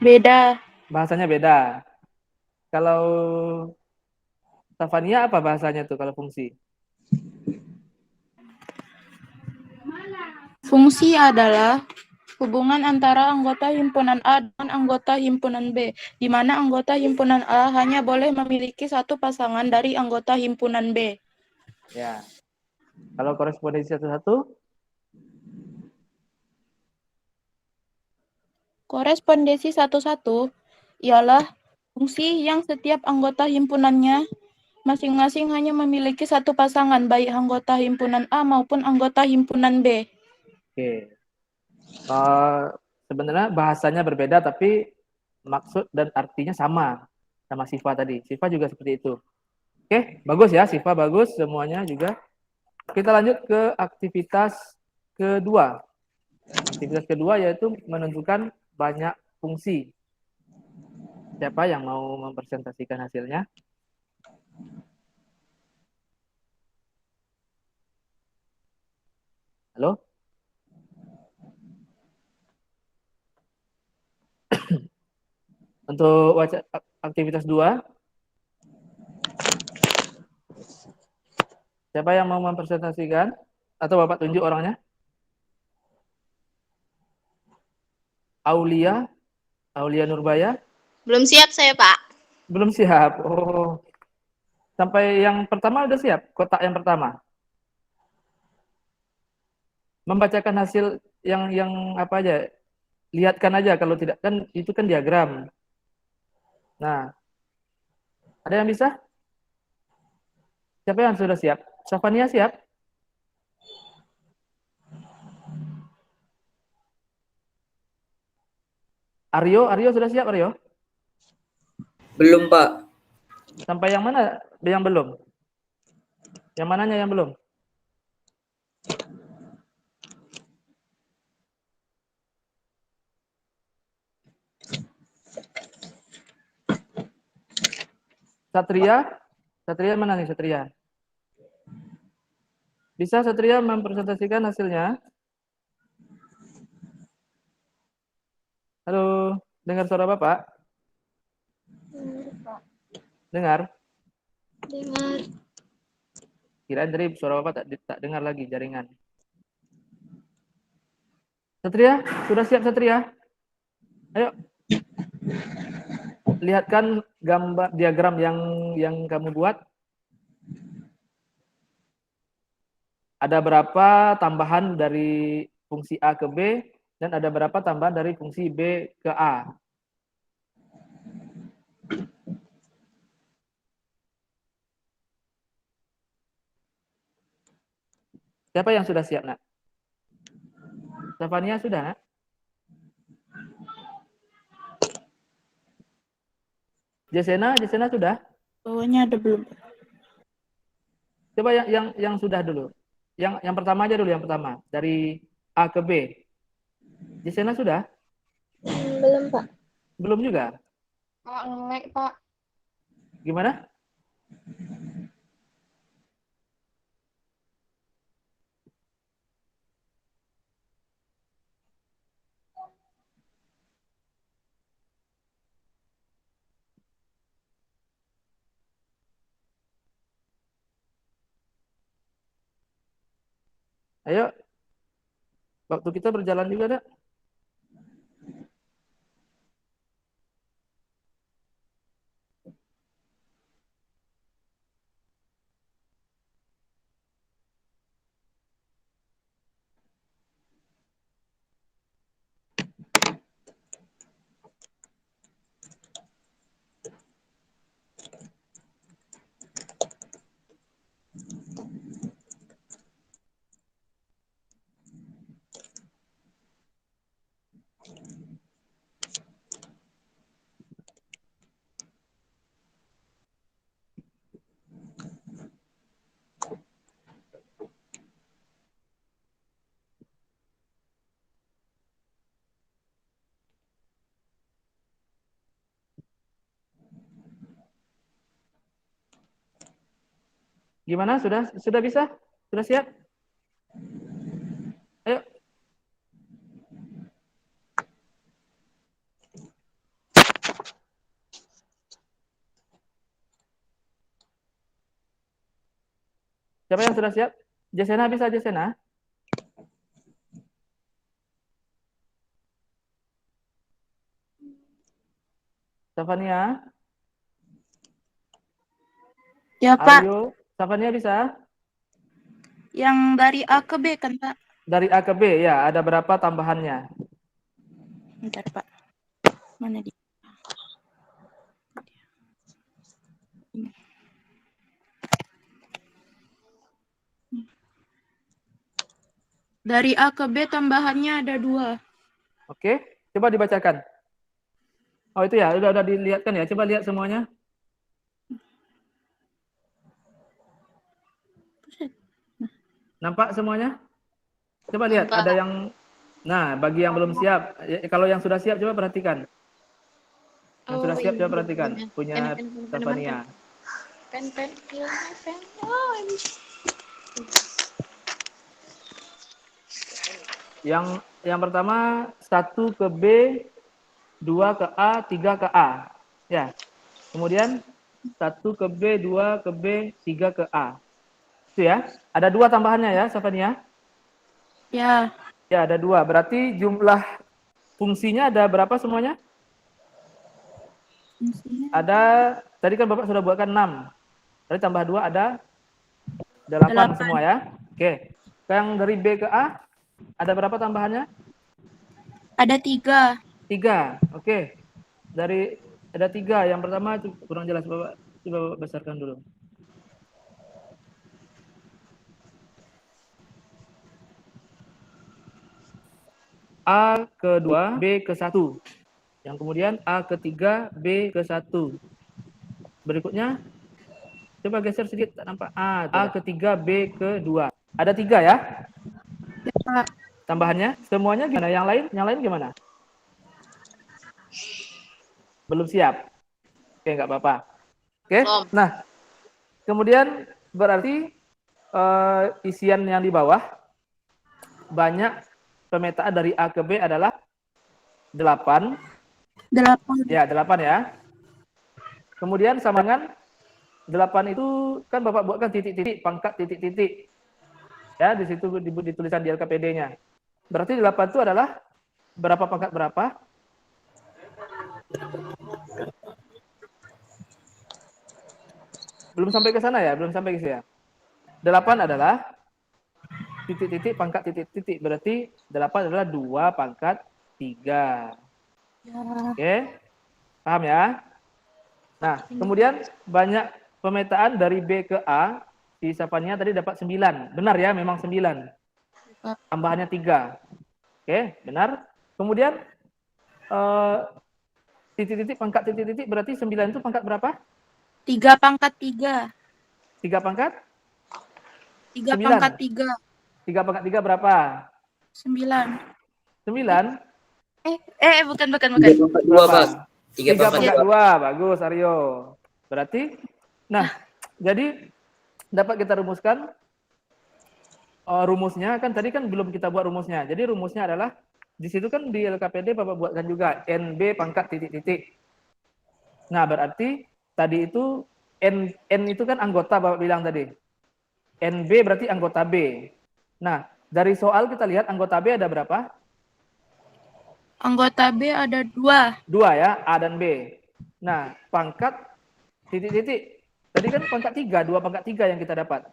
Beda. Bahasanya beda. Kalau Stefania apa bahasanya tuh kalau fungsi? Fungsi adalah hubungan antara anggota himpunan A dan anggota himpunan B, di mana anggota himpunan A hanya boleh memiliki satu pasangan dari anggota himpunan B. Ya. Kalau korespondensi 1-1? Korespondensi 1-1 ialah fungsi yang setiap anggota himpunannya masing-masing hanya memiliki satu pasangan, baik anggota himpunan A maupun anggota himpunan B. Oke. Sebenarnya bahasanya berbeda tapi maksud dan artinya sama Siva tadi. Siva juga seperti itu. Oke, bagus ya Siva, bagus semuanya juga. Kita lanjut ke aktivitas kedua. Aktivitas kedua yaitu menentukan banyak fungsi. Siapa yang mau mempresentasikan hasilnya? Halo? Untuk aktivitas 2, siapa yang mau mempresentasikan? Atau Bapak tunjuk orangnya? Aulia Nurbaya? Belum siap saya, Pak. Belum siap. Oh. Sampai yang pertama udah siap? Kotak yang pertama? Membacakan hasil yang apa aja? Lihatkan aja, kalau tidak kan itu kan diagram. Nah, ada yang bisa? Siapa yang sudah siap? Safania siap? Aryo sudah siap, Aryo? Belum, Pak. Sampai yang mana yang belum? Yang mananya yang belum? Satria mana nih Satria? Bisa Satria mempresentasikan hasilnya? Halo, dengar suara Bapak? Dengar? Dengar. Kirain tadi suara Bapak tak dengar lagi jaringan. Satria, sudah siap Satria? Ayo. Lihatkan gambar diagram yang kamu buat. Ada berapa tambahan dari fungsi A ke B dan ada berapa tambahan dari fungsi B ke A. Siapa yang sudah siap, Nak? Stefania sudah, Nak? Jesena sudah? Bawahnya ada belum? Coba yang sudah dulu. Yang pertama aja dulu, yang pertama. Dari A ke B. Jesena sudah? Belum, Pak. Belum juga? Pak, nge-lag, Pak. Gimana? Ayo. Waktu kita berjalan juga, Nak. Gimana? Sudah bisa? Sudah siap? Ayo. Siapa yang sudah siap? Jesena bisa, Jesena? Stefania? Ya, Pak. Aryo? Stefania bisa? Yang dari A ke B kan, Pak? Dari A ke B, ya. Ada berapa tambahannya? Bentar, Pak. Mana dia? Dari A ke B tambahannya ada 2. Oke, coba dibacakan. Oh itu ya, udah dilihatkan ya. Coba lihat semuanya. Nampak semuanya? Coba lihat, Nampak. ada yang... Nah, bagi yang belum siap, kalau yang sudah siap coba perhatikan. Yang sudah siap coba perhatikan. Punya Stefania. Pen. Yang pertama 1 ke B, 2 ke A, 3 ke A. Ya. Kemudian 1 ke B, 2 ke B, 3 ke A. Itu ya. Ada 2 tambahannya ya, Stefania? Ya. Ya, ada 2. Berarti jumlah fungsinya ada berapa semuanya? Fungsinya Ada, tadi kan Bapak sudah buatkan 6. Berarti tambah 2 ada 8 semua ya. Oke. Yang dari B ke A, ada berapa tambahannya? ada 3. 3. Oke. Ada 3. Yang pertama kurang jelas Bapak. Coba Bapak besarkan dulu. A ke-2, B ke-1. Yang kemudian A ke-3, B ke-1. Berikutnya, coba geser sedikit, tak nampak. A ke-3, B ke-2. Ada 3 ya? Ya, Pak. Tambahannya, semuanya gimana? Yang lain gimana? Belum siap? Oke, nggak apa-apa. Oke, nah, kemudian berarti isian yang di bawah, banyak pemetaan dari A ke B adalah 8. 8. Ya, 8 ya. Kemudian sama dengan 8 itu kan Bapak buatkan titik-titik, pangkat titik-titik. Ya, di situ ditulisan di LKPD-nya. Berarti 8 itu adalah berapa pangkat berapa? Belum sampai ke sana ya? Belum sampai ke sana. 8 adalah titik-titik pangkat titik-titik. Berarti 8 adalah 2 pangkat 3. Oke? Paham ya? Nah, kemudian banyak pemetaan dari B ke A. Si Safania tadi dapat 9. Benar ya? Memang 9. Tambahannya 3. Oke, benar. Kemudian titik-titik pangkat titik-titik berarti 9 itu pangkat berapa? 3 pangkat 3. 3 pangkat? 3 9. pangkat 3. 3 pangkat 3 berapa? 9. 9? Bukan. 3 pangkat 2, Pak. 3 3 pangkat pangkat 2. 2. Bagus, Aryo. Berarti, nah, jadi dapat kita rumuskan rumusnya, kan tadi kan belum kita buat rumusnya. Jadi rumusnya adalah, di situ kan di LKPD Bapak buatkan juga, NB pangkat titik-titik. Nah, berarti tadi itu, N itu kan anggota Bapak bilang tadi. NB berarti anggota B. Nah, dari soal kita lihat anggota B ada berapa? Anggota B ada 2. 2 ya, A dan B. Nah, pangkat titik-titik. Tadi kan pangkat 3, 2 pangkat 3 yang kita dapat.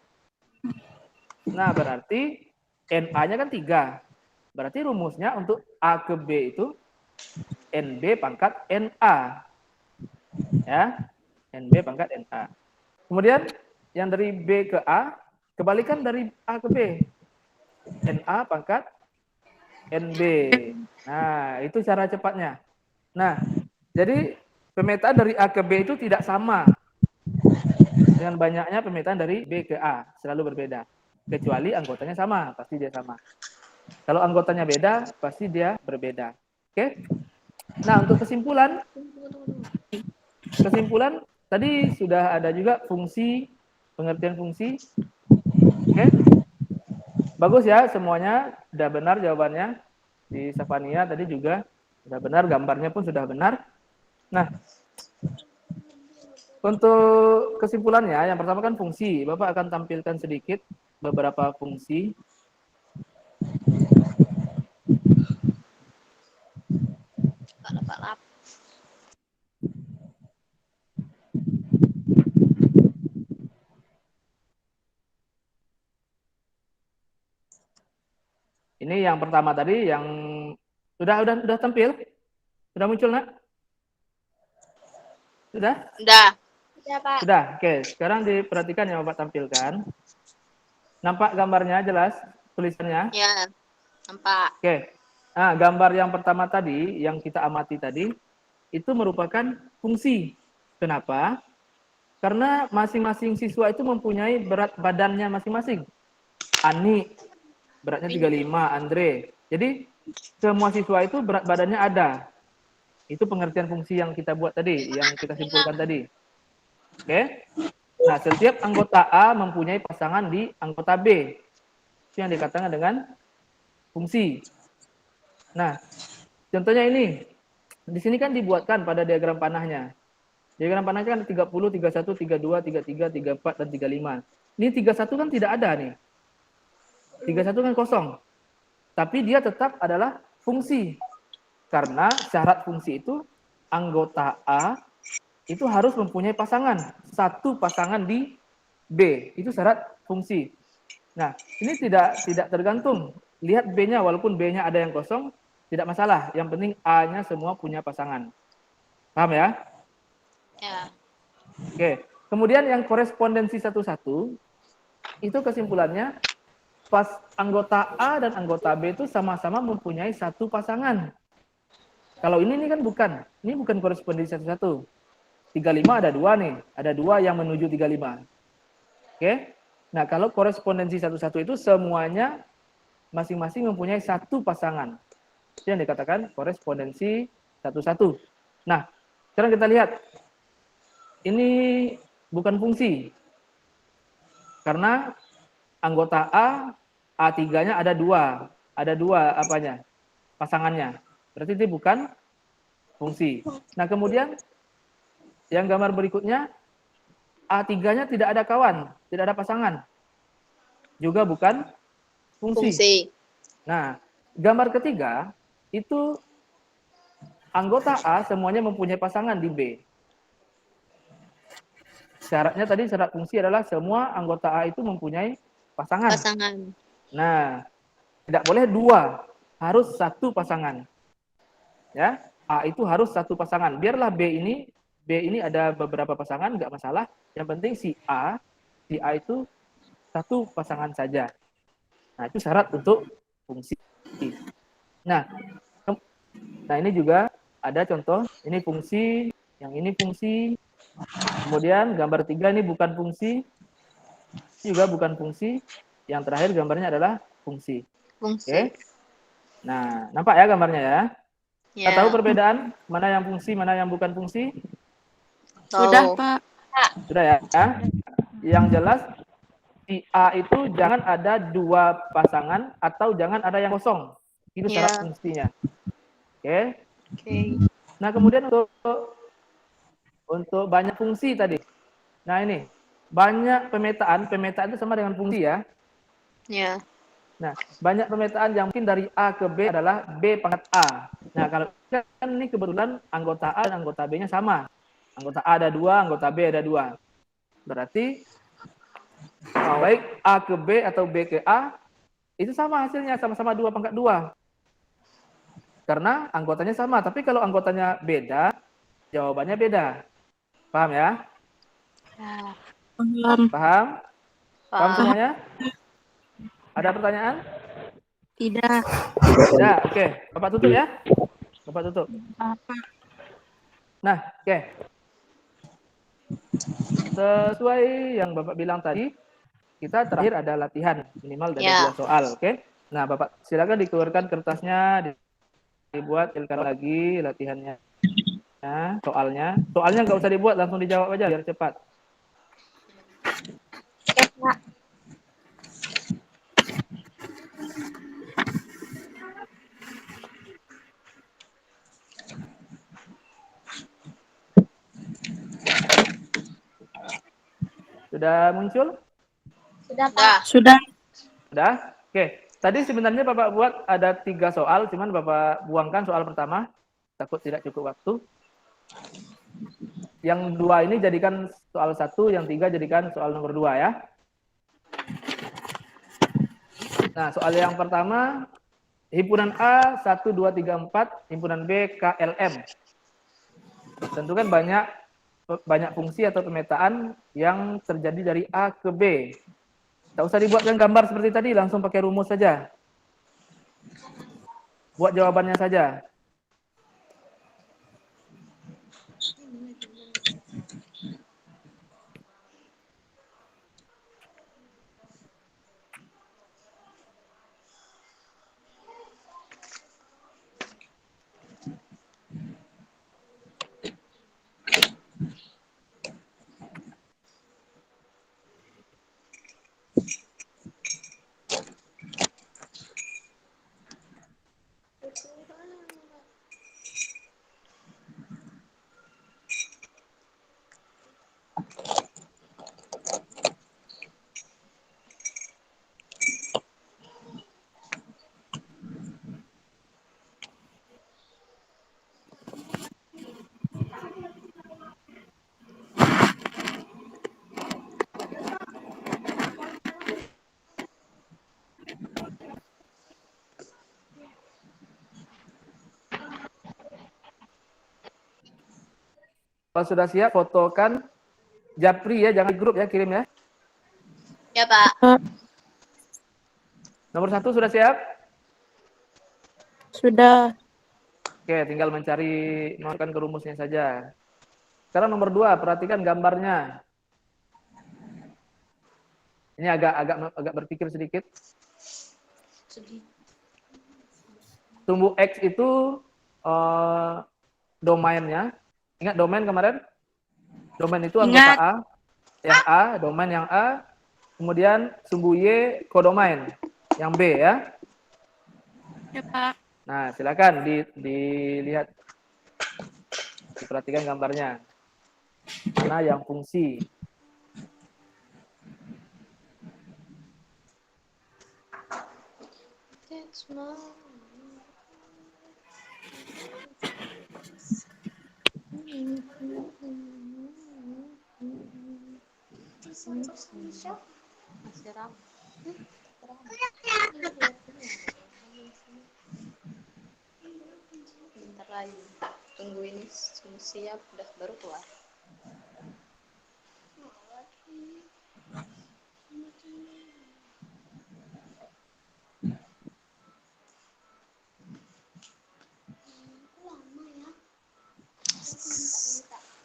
Nah, berarti NA-nya kan 3. Berarti rumusnya untuk A ke B itu NB pangkat NA. Ya, NB pangkat NA. Kemudian yang dari B ke A, kebalikan dari A ke B. NA pangkat NB. Nah, itu cara cepatnya. Nah, jadi pemetaan dari A ke B itu tidak sama dengan banyaknya pemetaan dari B ke A, selalu berbeda. Kecuali anggotanya sama, pasti dia sama. Kalau anggotanya beda, pasti dia berbeda. Oke? Nah, untuk kesimpulan tadi sudah ada juga fungsi, pengertian fungsi. Oke? Bagus ya semuanya, sudah benar jawabannya. Di Safania tadi juga sudah benar, gambarnya pun sudah benar. Nah, untuk kesimpulannya, yang pertama kan fungsi. Bapak akan tampilkan sedikit beberapa fungsi. Ini yang pertama tadi, yang sudah tampil? Sudah muncul, Nak? Sudah? Udah. Ya, Pak. Sudah. Oke, sekarang diperhatikan yang Bapak tampilkan. Nampak gambarnya jelas, tulisannya? Ya, nampak. Oke. Nah, gambar yang pertama tadi, yang kita amati tadi, itu merupakan fungsi. Kenapa? Karena masing-masing siswa itu mempunyai berat badannya masing-masing. Ani, beratnya 35, Andre. Jadi, semua siswa itu berat badannya ada. Itu pengertian fungsi yang kita buat tadi, yang kita simpulkan tadi. Oke? Nah, setiap anggota A mempunyai pasangan di anggota B. Itu yang dikatakan dengan fungsi. Nah, contohnya ini. Di sini kan dibuatkan pada diagram panahnya. Diagram panahnya kan 30, 31, 32, 33, 34, dan 35. Ini 31 kan tidak ada nih. 31 kan kosong. Tapi dia tetap adalah fungsi. Karena syarat fungsi itu anggota A itu harus mempunyai pasangan. Satu pasangan di B. Itu syarat fungsi. Nah, ini tidak tergantung. Lihat B-nya, walaupun B-nya ada yang kosong, tidak masalah. Yang penting A-nya semua punya pasangan. Paham ya? Ya. Oke. Kemudian yang korespondensi 1-1, itu kesimpulannya, pas anggota A dan anggota B itu sama-sama mempunyai satu pasangan. Kalau ini kan bukan. Ini bukan korespondensi 1-1. 35 ada 2 nih. Ada 2 yang menuju 35. Oke. Nah, kalau korespondensi 1-1 itu semuanya masing-masing mempunyai satu pasangan. Itu yang dikatakan korespondensi 1-1. Nah, sekarang kita lihat. Ini bukan fungsi. Karena anggota A, A3-nya ada 2. Ada 2 apanya? Pasangannya. Berarti itu bukan fungsi. Nah, kemudian yang gambar berikutnya, A3-nya tidak ada kawan, tidak ada pasangan. Juga bukan fungsi. Fungsi. Nah, Gambar ketiga, itu anggota A semuanya mempunyai pasangan di B. Syaratnya tadi syarat fungsi adalah semua anggota A itu mempunyai pasangan. Pasangan. Nah, tidak boleh dua, harus satu pasangan. Ya, A itu harus satu pasangan. Biarlah B ini ada beberapa pasangan, nggak masalah. Yang penting si A itu satu pasangan saja. Nah, itu syarat untuk fungsi. Nah, ini juga ada contoh. Ini fungsi, yang ini fungsi. Kemudian gambar 3 ini bukan fungsi, juga bukan fungsi. Yang terakhir gambarnya adalah fungsi. Fungsi. Oke. Nah, nampak ya gambarnya ya? Ya. Kita tahu perbedaan mana yang fungsi, mana yang bukan fungsi? Sudah, Tahu. Pak. Sudah ya? Yang jelas si A itu jangan ada dua pasangan atau jangan ada yang kosong. Itu syarat Ya. fungsinya. Oke. Oke. Nah, kemudian untuk banyak fungsi tadi. Nah, ini banyak pemetaan itu sama dengan fungsi ya. Ya. Nah, banyak pemetaan yang mungkin dari A ke B adalah B pangkat A. Nah, kalau kan ini kebetulan anggota A dan anggota B-nya sama. Anggota A ada 2, anggota B ada 2. Berarti baik A ke B atau B ke A itu sama hasilnya, sama-sama 2 pangkat 2. Karena anggotanya sama, tapi kalau anggotanya beda, jawabannya beda. Paham ya? Ya. Paham. Paham? Paham Paham. semuanya? Ada pertanyaan? Tidak. Tidak, oke. Bapak tutup ya. Bapak tutup. Apa? Nah, oke. Sesuai yang Bapak bilang tadi, kita terakhir ada latihan minimal dari Ya. 2 soal, oke? Nah, Bapak silakan dikeluarkan kertasnya, dibuat lagi latihannya. Nah, soalnya nggak usah dibuat, langsung dijawab aja biar cepat. Pak. Sudah muncul? Sudah, Pak. Dah. Sudah. Sudah? Oke. Tadi sebenarnya Bapak buat ada 3 soal, cuman Bapak buangkan soal pertama, takut tidak cukup waktu. Yang 2 ini jadikan soal 1, yang 3 jadikan soal nomor 2 ya. Nah, soal yang pertama, himpunan A 1, 2, 3, 4, himpunan B KLM. Tentu kan banyak fungsi atau pemetaan yang terjadi dari A ke B. Tak usah dibuatkan gambar seperti tadi, langsung pakai rumus saja. Buat jawabannya saja. Kalau sudah siap, fotokan Japri ya, jangan di grup ya, kirim ya. Ya, Pak. Nomor 1 sudah siap? Sudah. Oke, tinggal masukkan ke rumusnya saja. Sekarang nomor 2, perhatikan gambarnya. Ini agak berpikir sedikit. Tumbuh X itu domainnya. Ingat domain kemarin? Domain itu anggota Ingat. A. Yang A, domain yang A. Kemudian sumbu Y, kodomain. Yang B ya. Ya, Pak. Nah, silakan dilihat. Diperhatikan gambarnya. Mana yang fungsi. That's Bentar lagi. Tunggu ini siap, udah baru keluar.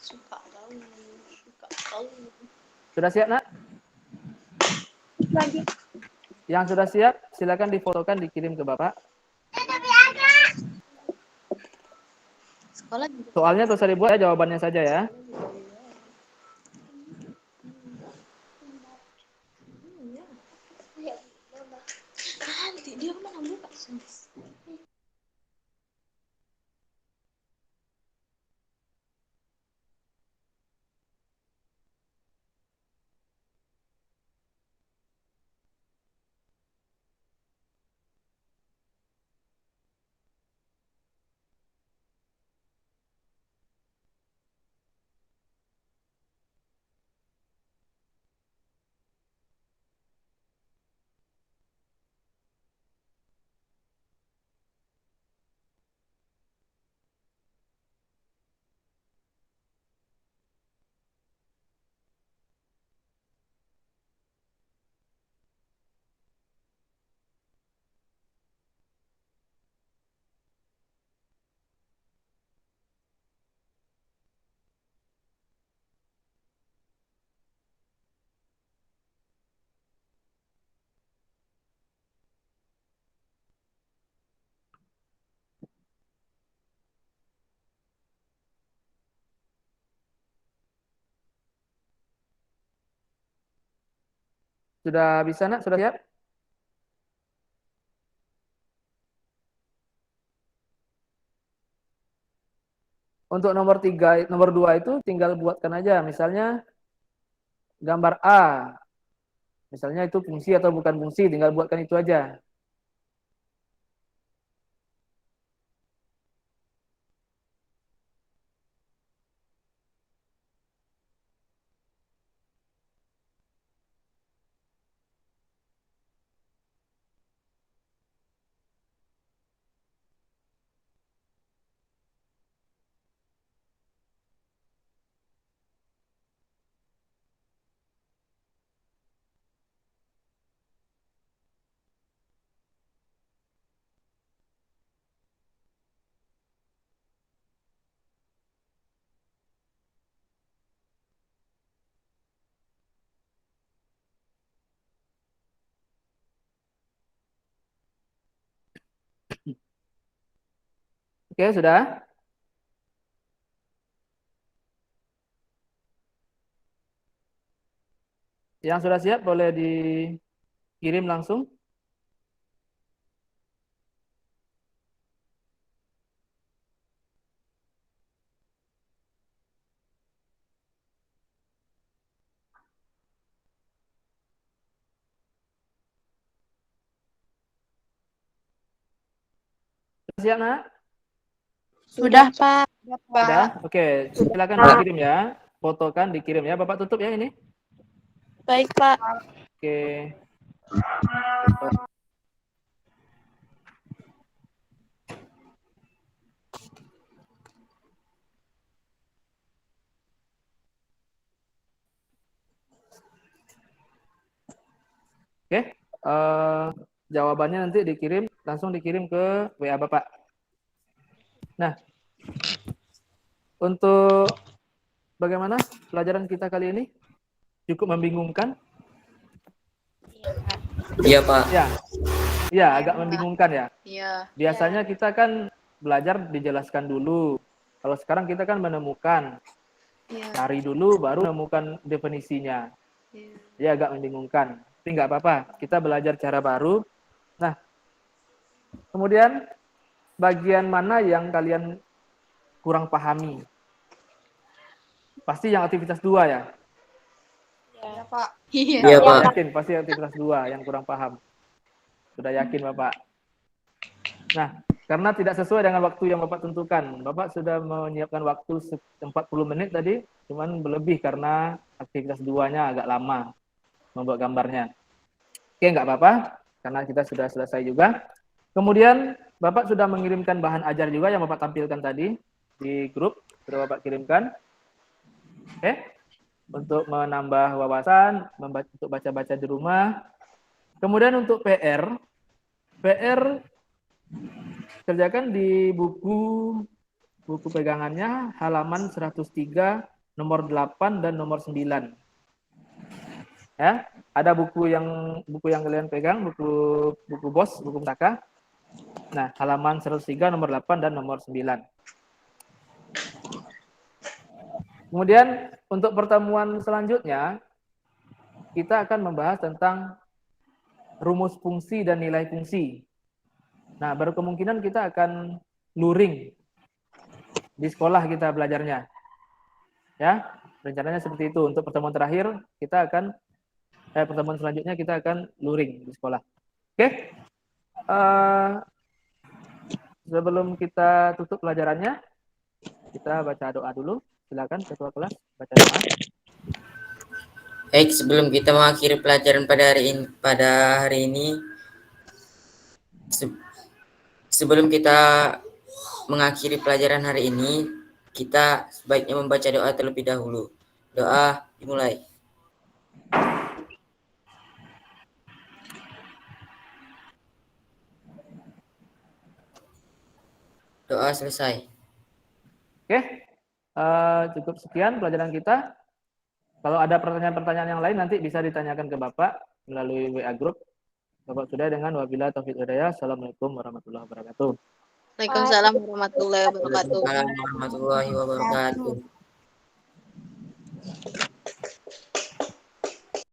Suka tahu. Sudah siap, Nak? Lagi. Yang sudah siap, silakan difotokan, dikirim ke Bapak. Sekolah juga. Soalnya tuh usah dibuat ya, jawabannya saja ya. Nanti dia mana buka. Sudah bisa, Nak? Sudah siap? Untuk nomor 2 itu tinggal buatkan aja. Misalnya gambar A. Misalnya itu fungsi atau bukan fungsi, tinggal buatkan itu aja. Oke, sudah? Yang sudah siap boleh dikirim langsung. Siap, Nak? Sudah, Pak. Sudah? Oke, silakan dikirim ya. Fotokan, dikirim ya. Bapak tutup ya ini. Baik, Pak. Oke. Oke. Jawabannya nanti langsung dikirim ke WA Bapak. Nah, untuk bagaimana pelajaran kita kali ini? Cukup membingungkan? Iya, Pak. Ya, agak membingungkan ya. Iya. Biasanya kita kan belajar dijelaskan dulu. Kalau sekarang kita kan menemukan, Iya. cari dulu baru menemukan definisinya. Iya. Ya agak membingungkan. Tapi nggak apa-apa, kita belajar cara baru. Nah, kemudian bagian mana yang kalian kurang pahami? Pasti yang aktivitas 2 ya? Ya, Pak. Iya. Iya, Pak. Yakin pasti aktivitas 2 yang kurang paham. Sudah yakin Bapak? Nah, karena tidak sesuai dengan waktu yang Bapak tentukan, Bapak sudah menyiapkan waktu 40 menit tadi, cuman berlebih karena aktivitas 2-nya agak lama membuat gambarnya. Oke, nggak apa-apa, karena kita sudah selesai juga. Kemudian, Bapak sudah mengirimkan bahan ajar juga yang Bapak tampilkan tadi di grup, sudah Bapak kirimkan. Oke, untuk menambah wawasan, untuk baca-baca di rumah. Kemudian untuk PR kerjakan di buku pegangannya halaman 103 nomor 8 dan nomor 9. Ya, ada buku yang kalian pegang, buku BOS, buku pustaka. Nah, halaman 103 nomor 8 dan nomor 9. Kemudian untuk pertemuan selanjutnya kita akan membahas tentang rumus fungsi dan nilai fungsi. Nah, baru kemungkinan kita akan luring di sekolah kita belajarnya. Ya, rencananya seperti itu. Untuk pertemuan terakhir kita akan pertemuan selanjutnya kita akan luring di sekolah. Oke. Sebelum kita tutup pelajarannya, kita baca doa dulu. Silakan ketua kelas baca doa. Baik, sebelum kita mengakhiri pelajaran pada hari ini, sebelum kita mengakhiri pelajaran hari ini, kita sebaiknya membaca doa terlebih dahulu. Doa dimulai. Doa selesai. Oke, cukup sekian pelajaran kita. Kalau ada pertanyaan-pertanyaan yang lain nanti bisa ditanyakan ke Bapak melalui WA Group. Bapak sudah dengan wabillahi taufiq hidayah. Assalamualaikum warahmatullahi wabarakatuh. Waalaikumsalam warahmatullahi wabarakatuh. Waalaikumsalam warahmatullahi wabarakatuh.